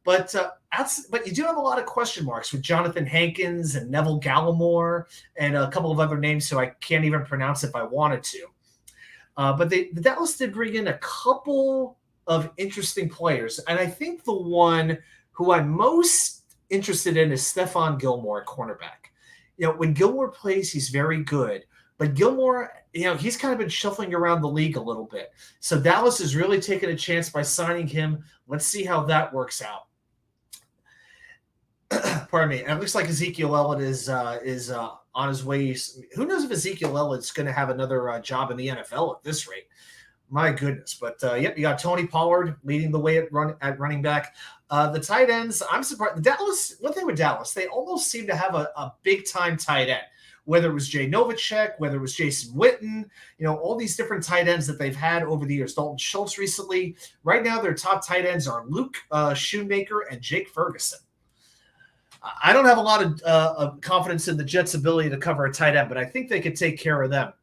But you do have a lot of question marks with Jonathan Hankins and Neville Gallimore and a couple of other names who I can't even pronounce if I wanted to. But the Dallas did bring in a couple of interesting players. And I think the one who I'm most interested in is Stephon Gilmore at cornerback. When Gilmore plays, he's very good. But Gilmore, he's kind of been shuffling around the league a little bit. So Dallas is really taking a chance by signing him. Let's see how that works out. Pardon me. And it looks like Ezekiel Elliott is on his way. Who knows if Ezekiel Elliott's going to have another job in the NFL at this rate? My goodness. But, you got Tony Pollard leading the way at running back. The tight ends, I'm surprised. One thing with Dallas, they almost seem to have a big-time tight end, whether it was Jay Novacek, whether it was Jason Witten, all these different tight ends that they've had over the years. Dalton Schultz recently. Right now, their top tight ends are Luke Shoemaker and Jake Ferguson. I don't have a lot of confidence in the Jets' ability to cover a tight end, but I think they could take care of them.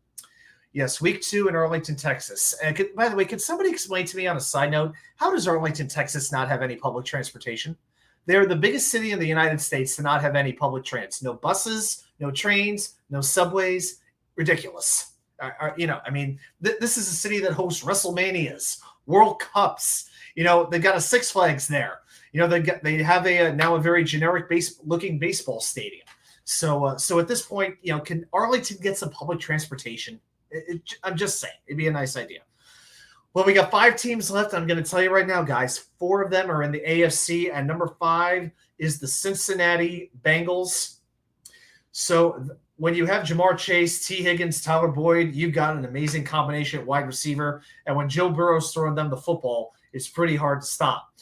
Yes, week 2 in Arlington, Texas. And by the way, can somebody explain to me on a side note, how does Arlington, Texas not have any public transportation? They're the biggest city in the United States to not have any public trans. No buses, no trains, no subways. Ridiculous. This is a city that hosts WrestleManias, World Cups. They've got a Six Flags there. They have now a very generic looking baseball stadium. So at this point, can Arlington get some public transportation? I'm just saying, it'd be a nice idea. Well, we got 5 teams left. I'm going to tell you right now, guys, 4 of them are in the AFC, and number 5 is the Cincinnati Bengals. So when you have Jamar Chase, T. Higgins, Tyler Boyd, you've got an amazing combination at wide receiver. And when Joe Burrow's throwing them the football, it's pretty hard to stop.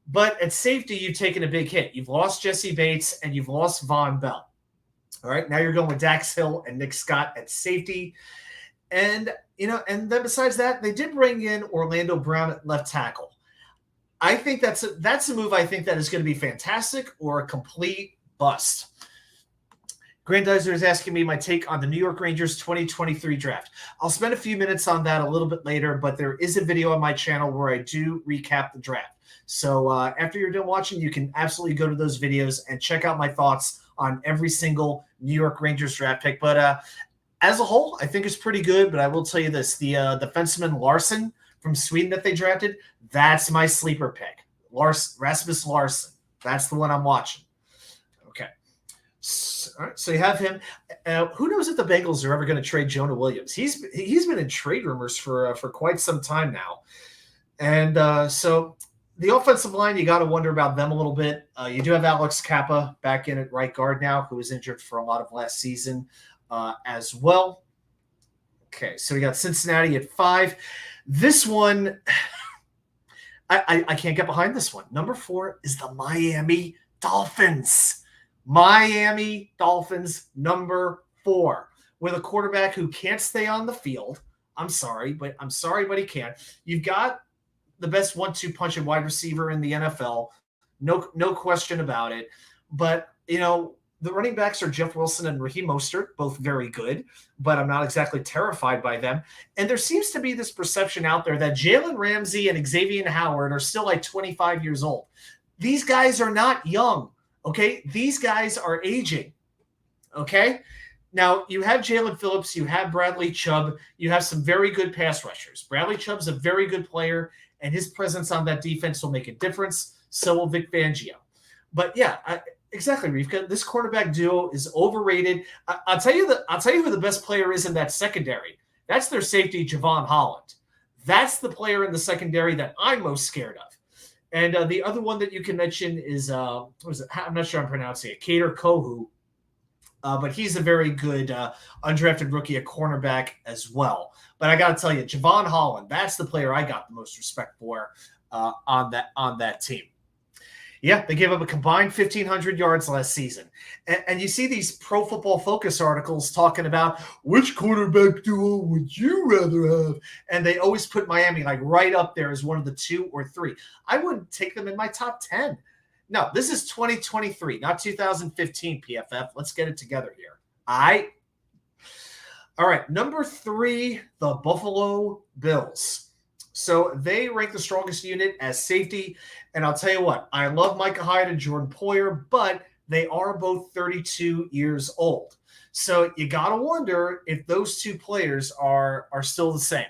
But at safety, you've taken a big hit. You've lost Jesse Bates, and you've lost Von Bell. All right, now you're going with Dax Hill and Nick Scott at safety. And, and then besides that, they did bring in Orlando Brown at left tackle. I think that's a move I think that is going to be fantastic or a complete bust. Grandizer is asking me my take on the New York Rangers 2023 draft. I'll spend a few minutes on that a little bit later, but there is a video on my channel where I do recap the draft. So after you're done watching, you can absolutely go to those videos and check out my thoughts on every single New York Rangers draft pick. But as a whole, I think it's pretty good, but I will tell you this. The defenseman Larson from Sweden that they drafted, that's my sleeper pick. Rasmus Larson. That's the one I'm watching. Okay. All right, so you have him. Who knows if the Bengals are ever going to trade Jonah Williams? He's been in trade rumors for quite some time now. And so the offensive line, you got to wonder about them a little bit. You do have Alex Kappa back in at right guard now, who was injured for a lot of last season. As well. Okay, so we got Cincinnati at 5. This one, I can't get behind this one. Number 4 is the Miami Dolphins. Miami Dolphins, number 4, with a quarterback who can't stay on the field. I'm sorry, but he can't. You've got the best 1-2 punch and wide receiver in the NFL. No question about it. But, the running backs are Jeff Wilson and Raheem Mostert, both very good, but I'm not exactly terrified by them. And there seems to be this perception out there that Jalen Ramsey and Xavier Howard are still like 25 years old. These guys are not young, okay? These guys are aging, okay? Now, you have Jalen Phillips, you have Bradley Chubb, you have some very good pass rushers. Bradley Chubb's a very good player, and his presence on that defense will make a difference. So will Vic Fangio. But yeah, exactly, Rivka. This quarterback duo is overrated. I'll tell you who the best player is in that secondary. That's their safety, Javon Holland. That's the player in the secondary that I'm most scared of. And the other one that you can mention is I'm not sure I'm pronouncing it, Kader Kohu. But he's a very good undrafted rookie at cornerback as well. But I got to tell you, Javon Holland, that's the player I got the most respect for on that team. Yeah, they gave up a combined 1,500 yards last season. And you see these Pro Football Focus articles talking about which quarterback duo would you rather have? And they always put Miami like right up there as one of the 2 or 3. I wouldn't take them in my top 10. No, this is 2023, not 2015, PFF. Let's get it together here. All right, number 3, the Buffalo Bills. So they rank the strongest unit as safety. And I'll tell you what, I love Micah Hyde and Jordan Poyer, but they are both 32 years old. So you got to wonder if those 2 players are still the same.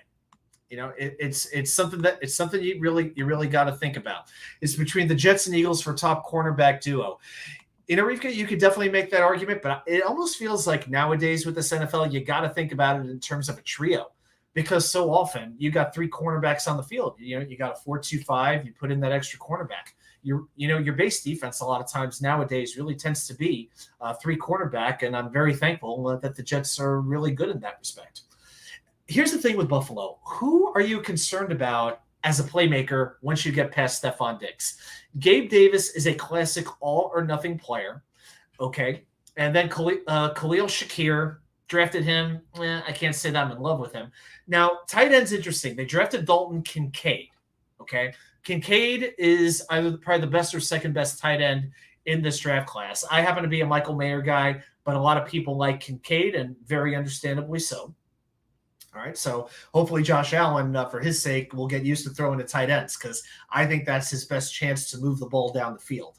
It's something you really got to think about. It's between the Jets and Eagles for top cornerback duo. Rivka, you could definitely make that argument, but it almost feels like nowadays with this NFL, you got to think about it in terms of a trio. Because so often you got 3 cornerbacks on the field. You got a 4-2-5. You put in that extra cornerback. Your base defense a lot of times nowadays really tends to be 3 cornerback, and I'm very thankful that the Jets are really good in that respect. Here's the thing with Buffalo: who are you concerned about as a playmaker once you get past Stephon Diggs? Gabe Davis is a classic all or nothing player, okay, and then Khalil Shakir. Drafted him. I can't say that I'm in love with him. Now, tight end's interesting. They drafted Dalton Kincaid. Okay. Kincaid is either probably the best or second best tight end in this draft class. I happen to be a Michael Mayer guy, but a lot of people like Kincaid, and very understandably so. All right. So hopefully Josh Allen, for his sake, will get used to throwing to tight ends, because I think that's his best chance to move the ball down the field.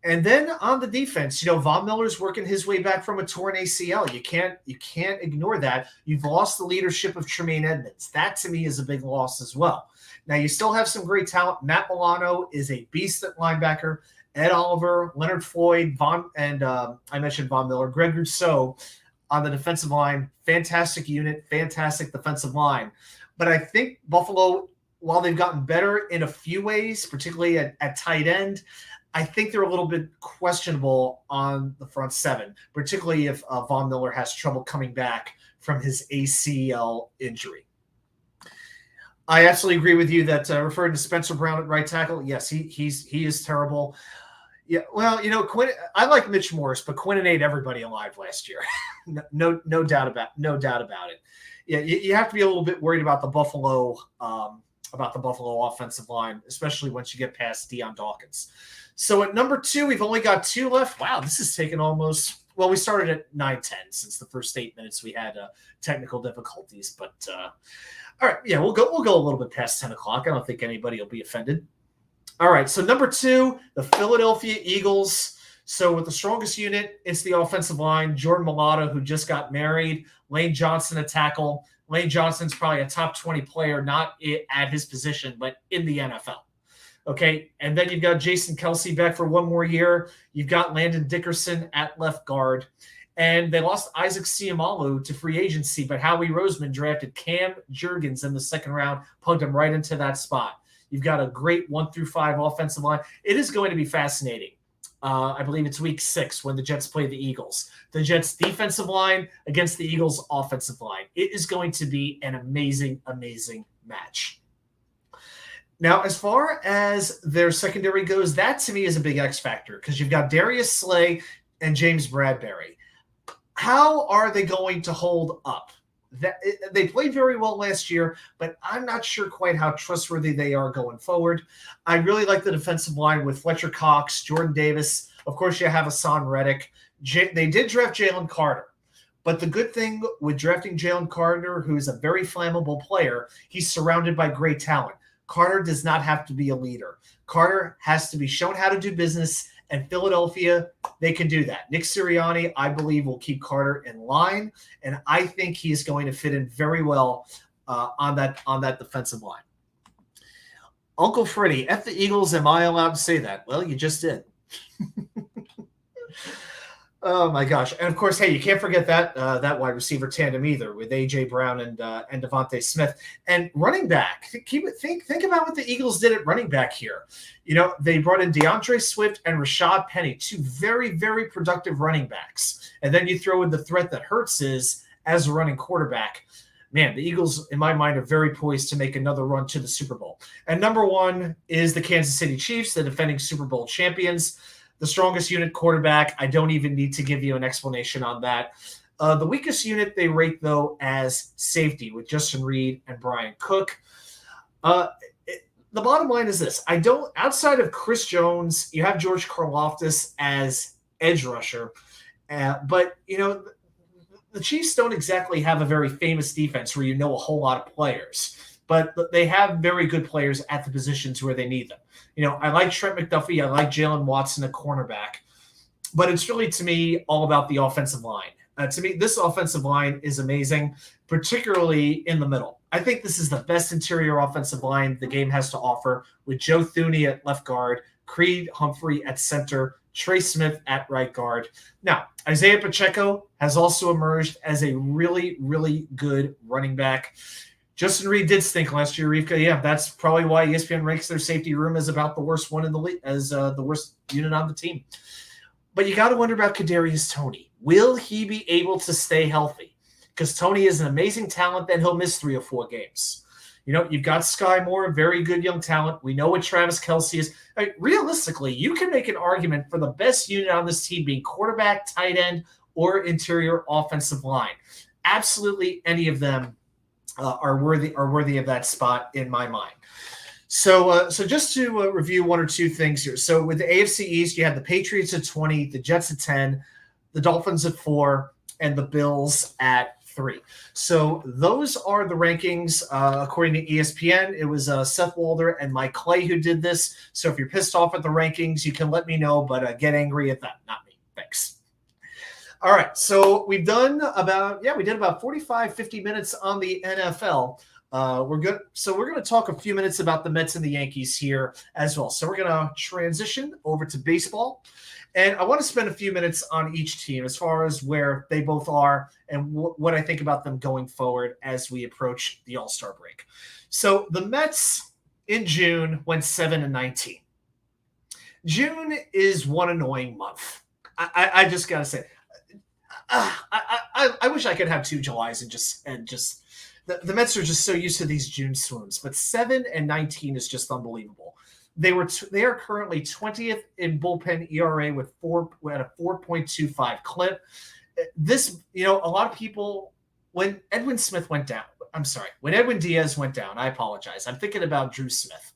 And then on the defense, Von Miller's working his way back from a torn ACL. You can't ignore that. You've lost the leadership of Tremaine Edmonds. That to me is a big loss as well. Now you still have some great talent. Matt Milano is a beast at linebacker. Ed Oliver, Leonard Floyd, I mentioned Von Miller, Greg Rousseau on the defensive line. Fantastic unit, fantastic defensive line. But I think Buffalo, while they've gotten better in a few ways, particularly at tight end, I think they're a little bit questionable on the front 7, particularly if Von Miller has trouble coming back from his ACL injury. I absolutely agree with you that referring to Spencer Brown at right tackle, yes, he is terrible. Yeah, well, Quinn. I like Mitch Morse, but Quinn ate everybody alive last year. no doubt about it. Yeah, you have to be a little bit worried about the Buffalo offensive line, especially once you get past Deion Dawkins. So at number 2, we've only got 2 left. Wow, this is taking almost – well, we started at 9:10 since the first 8 minutes we had technical difficulties. But all right, yeah, we'll go a little bit past 10 o'clock. I don't think anybody will be offended. All right, so number 2, the Philadelphia Eagles. So with the strongest unit, it's the offensive line. Jordan Mailata, who just got married. Lane Johnson, a tackle. Lane Johnson's probably a top 20 player, not at his position, but in the NFL. Okay, and then you've got Jason Kelsey back for 1 more year. You've got Landon Dickerson at left guard. And they lost Isaac Seumalo to free agency, but Howie Roseman drafted Cam Jurgens in the 2nd round, plugged him right into that spot. You've got a great 1 through 5 offensive line. It is going to be fascinating I believe it's week 6 when the Jets play the Eagles. The Jets defensive line against the Eagles offensive line. It is going to be an amazing, amazing match. Now, as far as their secondary goes, that to me is a big X factor because you've got Darius Slay and James Bradbury. How are they going to hold up? They played very well last year, but I'm not sure quite how trustworthy they are going forward. I really like the defensive line with Fletcher Cox, Jordan Davis. Of course, you have Hassan Reddick. They did draft Jalen Carter. But the good thing with drafting Jalen Carter, who's a very flammable player, he's surrounded by great talent. Carter does not have to be a leader. Carter has to be shown how to do business, and Philadelphia, they can do that. Nick Sirianni, I believe, will keep Carter in line, and I think he's going to fit in very well on that defensive line. Uncle Freddie, F the Eagles, am I allowed to say that? Well, you just did. Oh my gosh! And of course, hey, you can't forget that wide receiver tandem either with AJ Brown and Devontae Smith and running back. Think about what the Eagles did at running back here. You know, they brought in DeAndre Swift and Rashad Penny, 2 very, very productive running backs, and then you throw in the threat that Hurts is as a running quarterback. Man, the Eagles, in my mind, are very poised to make another run to the Super Bowl. And number 1 is the Kansas City Chiefs, the defending Super Bowl champions. The strongest unit quarterback. I don't even need to give you an explanation on that. The weakest unit they rate, though, as safety with Justin Reed and Brian Cook. The bottom line is this. Outside of Chris Jones, you have George Karlaftis as edge rusher. But, you know, the Chiefs don't exactly have a very famous defense where you know a whole lot of players. But they have very good players at the positions where they need them. You know, I like Trent McDuffie. I like Jalen Watson, a cornerback. But it's really, to me, all about the offensive line. To me, this offensive line is amazing, particularly in the middle. I think this is the best interior offensive line the game has to offer, with Joe Thuney at left guard, Creed Humphrey at center, Trey Smith at right guard. Now, Isaiah Pacheco has also emerged as a really, really good running back. Justin Reed did stink last year, Rivka. Yeah, that's probably why ESPN ranks their safety room as about the worst one in the league, as the worst unit on the team. But you got to wonder about Kadarius Toney. Will he be able to stay healthy? Because Toney is an amazing talent, then he'll miss 3 or 4 games. You know, you've got Sky Moore, very good young talent. We know what Travis Kelce is. Like, realistically, you can make an argument for the best unit on this team being quarterback, tight end, or interior offensive line. Absolutely any of them are worthy of that spot in my mind. So just to review 1 or 2 things here. So with the AFC East, you had the Patriots at 20, the Jets at 10, the Dolphins at 4, and the Bills at 3. So those are the rankings according to ESPN. It was Seth Walder and Mike Clay who did this. So if you're pissed off at the rankings, you can let me know, but get angry at that, not me. Thanks. All right, so we did about 45, 50 minutes on the NFL. We're good. So we're going to talk a few minutes about the Mets and the Yankees here as well. So we're going to transition over to baseball. And I want to spend a few minutes on each team as far as where they both are and what I think about them going forward as we approach the All-Star break. So the Mets in June went 7-19. June is one annoying month. I just got to say, I wish I could have 2 Julys and just the Mets are just so used to these June swoons, but 7-19 is just unbelievable. They are currently 20th in bullpen ERA with a 4.25 clip. This, you know, a lot of people, when Edwin Diaz went down, I apologize. I'm thinking about Drew Smith.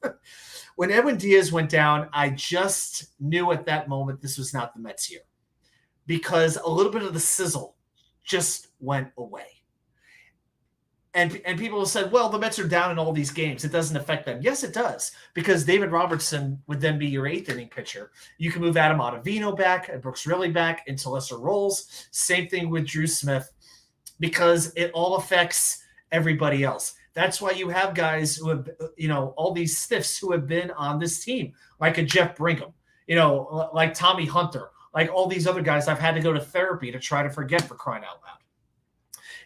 When Edwin Diaz went down, I just knew at that moment this was not the Mets year, because a little bit of the sizzle just went away. And people said, well, the Mets are down in all these games. It doesn't affect them. Yes, it does, because David Robertson would then be your 8th inning pitcher. You can move Adam Ottavino back and Brooks Riley back into lesser roles. Same thing with Drew Smith, because it all affects everybody else. That's why you have guys who have, you know, all these stiffs who have been on this team, like a Jeff Brigham, you know, like Tommy Hunter, like all these other guys I've had to go to therapy to try to forget, for crying out loud.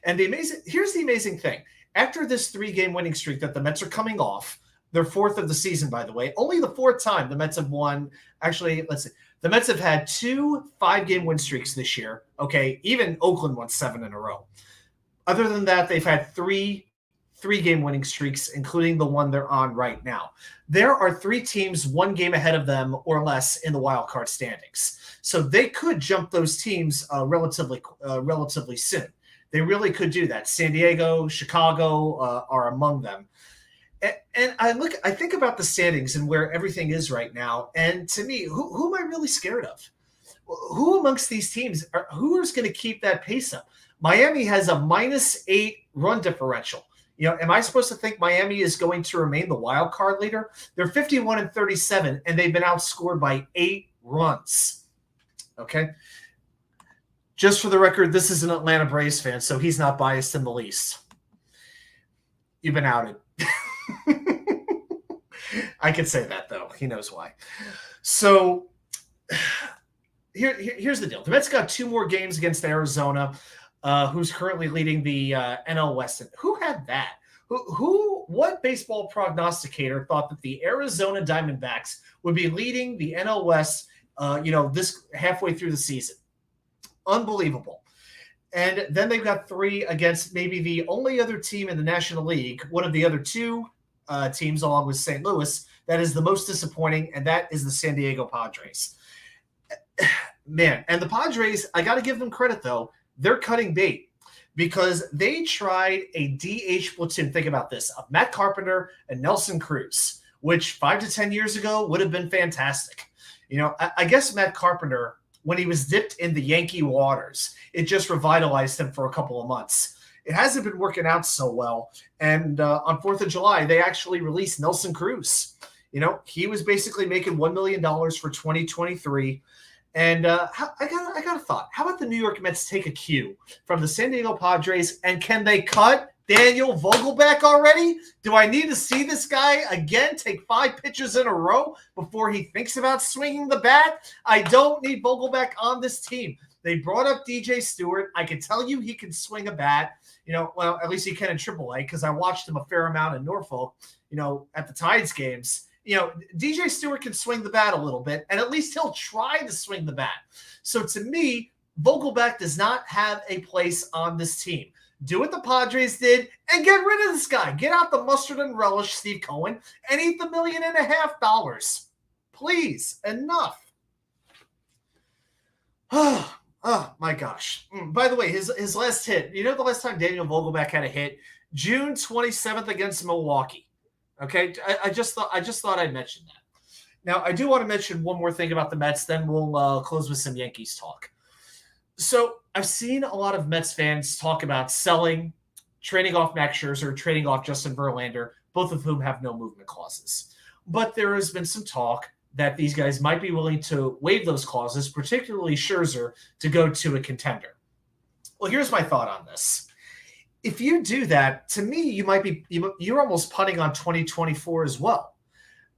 And here's the amazing thing. After this 3-game winning streak that the Mets are coming off, their 4th of the season, by the way, only the 4th time the Mets have won. Actually, let's see. The Mets have had 2 5-game win streaks this year. Okay, even Oakland won 7 in a row. Other than that, they've had 3 3-game winning streaks, including the one they're on right now. There are 3 teams 1 game ahead of them or less in the wild card standings. So they could jump those teams relatively soon. They really could do that. San Diego, Chicago are among them. And I think about the standings and where everything is right now. And to me, who am I really scared of? Who amongst these teams who is going to keep that pace up? Miami has a -8 run differential. Am I supposed to think Miami is going to remain the wild card leader? They're 51-37, and they've been outscored by 8 runs. Okay. Just for the record, this is an Atlanta Braves fan, so he's not biased in the least. You've been outed. I could say that, though. He knows why. So here's the deal. The Mets got 2 more games against Arizona, who's currently leading the NL West. Who had that? What baseball prognosticator thought that the Arizona Diamondbacks would be leading the NL West, this halfway through the season? Unbelievable. And then they've got 3 against maybe the only other team in the National League, one of the other 2 teams along with St. Louis, that is the most disappointing, and that is the San Diego Padres. Man, and the Padres, I got to give them credit, though. They're cutting bait because they tried a DH platoon. Think about this, of Matt Carpenter and Nelson Cruz, which 5 to 10 years ago would have been fantastic. I guess Matt Carpenter, when he was dipped in the Yankee waters, it just revitalized him for a couple of months. It hasn't been working out so well. And on 4th of July, they actually released Nelson Cruz. He was basically making $1 million for 2023. And I got a thought. How about the New York Mets take a cue from the San Diego Padres, and can they cut Daniel Vogelbach already? Do I need to see this guy again take 5 pitches in a row before he thinks about swinging the bat? I don't need Vogelbach on this team. They brought up DJ Stewart. I can tell you he can swing a bat. Well, at least he can in AAA because I watched him a fair amount in Norfolk, at the Tides games. DJ Stewart can swing the bat a little bit, and at least he'll try to swing the bat. So to me, Vogelbach does not have a place on this team. Do what the Padres did and get rid of this guy. Get out the mustard and relish, Steve Cohen, and eat the $1.5 million. Please, enough. Oh, my gosh. By the way, his last hit, the last time Daniel Vogelbach had a hit? June 27th against Milwaukee. Okay, I just thought I'd mention that. Now, I do want to mention one more thing about the Mets, then we'll close with some Yankees talk. So I've seen a lot of Mets fans talk about selling, trading off Max Scherzer, trading off Justin Verlander, both of whom have no movement clauses. But there has been some talk that these guys might be willing to waive those clauses, particularly Scherzer, to go to a contender. Well, here's my thought on this. If you do that, to me, you're almost punting on 2024 as well.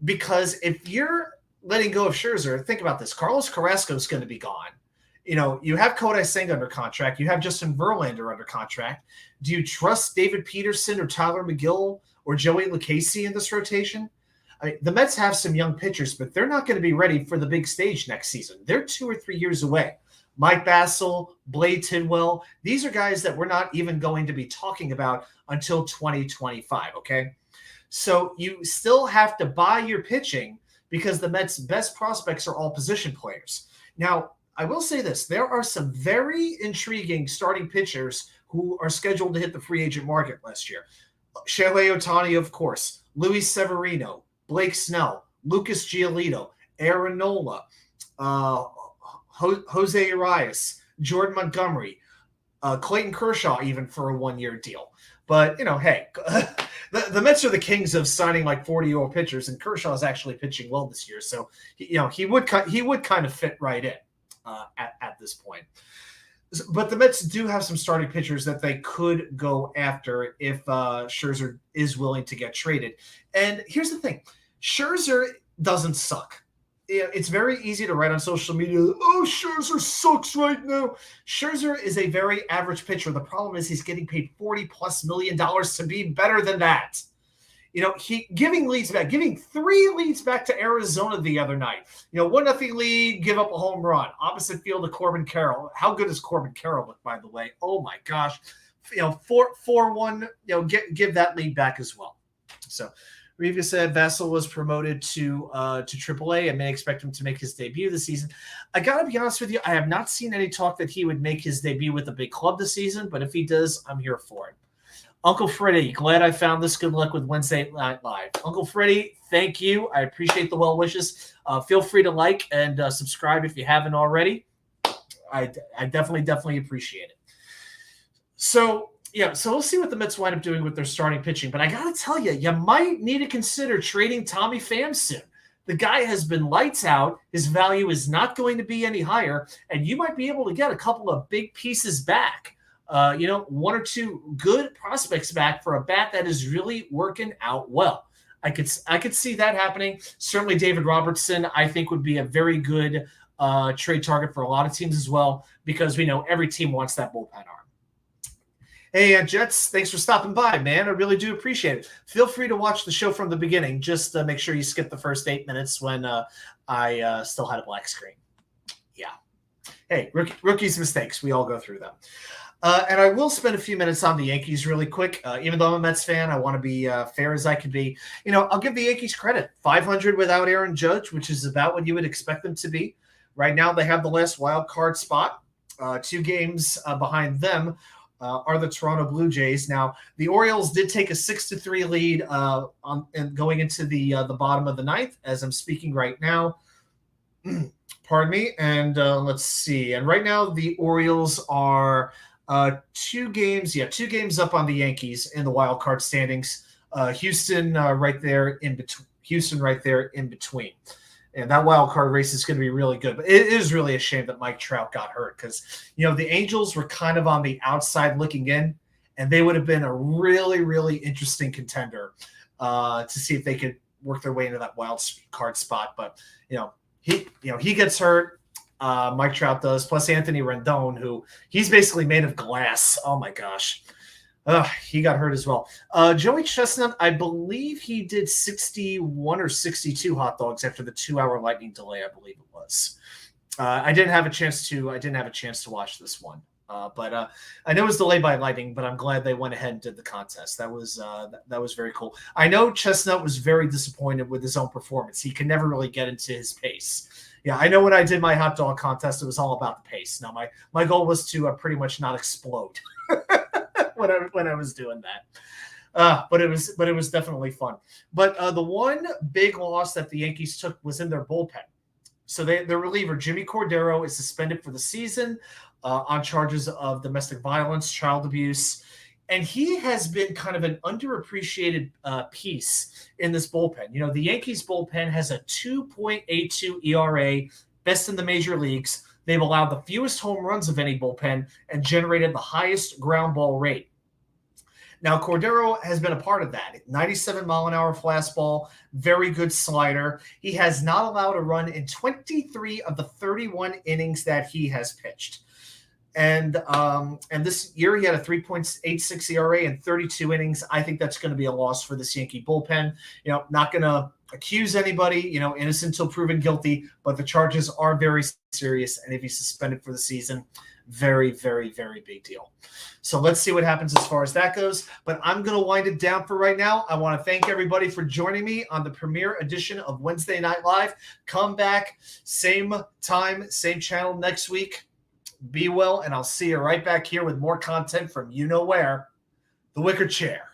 Because if you're letting go of Scherzer, think about this. Carlos Carrasco is going to be gone. You have Kodai Senga under contract. You have Justin Verlander under contract. Do you trust David Peterson or Tyler McGill or Joey Lucchesi in this rotation? The Mets have some young pitchers, but they're not going to be ready for the big stage next season. They're 2 or 3 years away. Mike Bassel, Blade Tidwell, these are guys that we're not even going to be talking about until 2025, okay? So you still have to buy your pitching because the Mets' best prospects are all position players. Now, I will say this. There are some very intriguing starting pitchers who are scheduled to hit the free agent market last year. Shohei Ohtani, of course, Luis Severino, Blake Snell, Lucas Giolito, Aaron Nola, Jose Urias, Jordan Montgomery, Clayton Kershaw, even for a 1-year deal. But, hey, the Mets are the kings of signing like 40-year-old pitchers, and Kershaw is actually pitching well this year. So, he would kind of fit right in at this point. But the Mets do have some starting pitchers that they could go after if Scherzer is willing to get traded. And here's the thing. Scherzer doesn't suck. It's very easy to write on social media, oh, Scherzer sucks right now. Scherzer is a very average pitcher. The problem is he's getting paid $40+ million to be better than that. he giving leads back, giving 3 leads back to Arizona the other night. 1-0 lead, give up a home run, opposite field to Corbin Carroll. How good does Corbin Carroll look, by the way? Oh my gosh. 4-1, give that lead back as well. So Riva said Vassell was promoted to AAA. I may expect him to make his debut this season. I got to be honest with you, I have not seen any talk that he would make his debut with a big club this season, but if he does, I'm here for it. Uncle Freddie, glad I found this. Good luck with Wednesday Night Live. Uncle Freddie, thank you. I appreciate the well wishes. Feel free to like and subscribe if you haven't already. I definitely appreciate it. So we'll see what the Mets wind up doing with their starting pitching. But I got to tell you, you might need to consider trading Tommy Pham soon. The guy has been lights out. His value is not going to be any higher, and you might be able to get a couple of big pieces back. 1 or 2 good prospects back for a bat that is really working out well. I could see that happening. Certainly David Robertson, I think, would be a very good trade target for a lot of teams as well, because we know every team wants that bullpen arm. Hey, Jets, thanks for stopping by, man. I really do appreciate it. Feel free to watch the show from the beginning. Just make sure you skip the first 8 minutes when I still had a black screen. Yeah. Hey, rookies' mistakes. We all go through them. And I will spend a few minutes on the Yankees really quick. Even though I'm a Mets fan, I want to be fair as I can be. I'll give the Yankees credit. 500 without Aaron Judge, which is about what you would expect them to be. Right now, they have the last wild card spot. 2 games behind them are the Toronto Blue Jays. Now, the Orioles did take a 6-3 lead and going into the bottom of the 9th as I'm speaking right now. Pardon me. And let's see. And right now, the Orioles are 2 games up on the Yankees in the wild card standings. Houston right there in between. And that wild card race is going to be really good. But it is really a shame that Mike Trout got hurt because, the Angels were kind of on the outside looking in, and they would have been a really, really interesting contender to see if they could work their way into that wild card spot. But, he gets hurt. Mike Trout does, plus Anthony Rendon, who he's basically made of glass. Oh, my gosh. He got hurt as well. Joey Chestnut, I believe he did 61 or 62 hot dogs after the 2-hour lightning delay, I believe it was. I didn't have a chance to watch this one. But I know it was delayed by lightning, but I'm glad they went ahead and did the contest. That was very cool. I know Chestnut was very disappointed with his own performance. He could never really get into his pace. Yeah, I know when I did my hot dog contest, it was all about the pace. Now, my goal was to pretty much not explode when I was doing that. But it was definitely fun. But the one big loss that the Yankees took was in their bullpen. So their reliever, Jimmy Cordero, is suspended for the season on charges of domestic violence, child abuse. And he has been kind of an underappreciated piece in this bullpen. The Yankees bullpen has a 2.82 ERA, best in the major leagues. They've allowed the fewest home runs of any bullpen and generated the highest ground ball rate. Now, Cordero has been a part of that. 97-mile-an-hour fastball, very good slider. He has not allowed a run in 23 of the 31 innings that he has pitched. And this year he had a 3.86 ERA in 32 innings. I think that's going to be a loss for this Yankee bullpen. Not going to accuse anybody, innocent until proven guilty, but the charges are very serious. And if he's suspended for the season, very, very, very big deal. So let's see what happens as far as that goes. But I'm going to wind it down for right now. I want to thank everybody for joining me on the premiere edition of Wednesday Night Live. Come back, same time, same channel next week. Be well, and I'll see you right back here with more content from you know where, the Wicker Chair.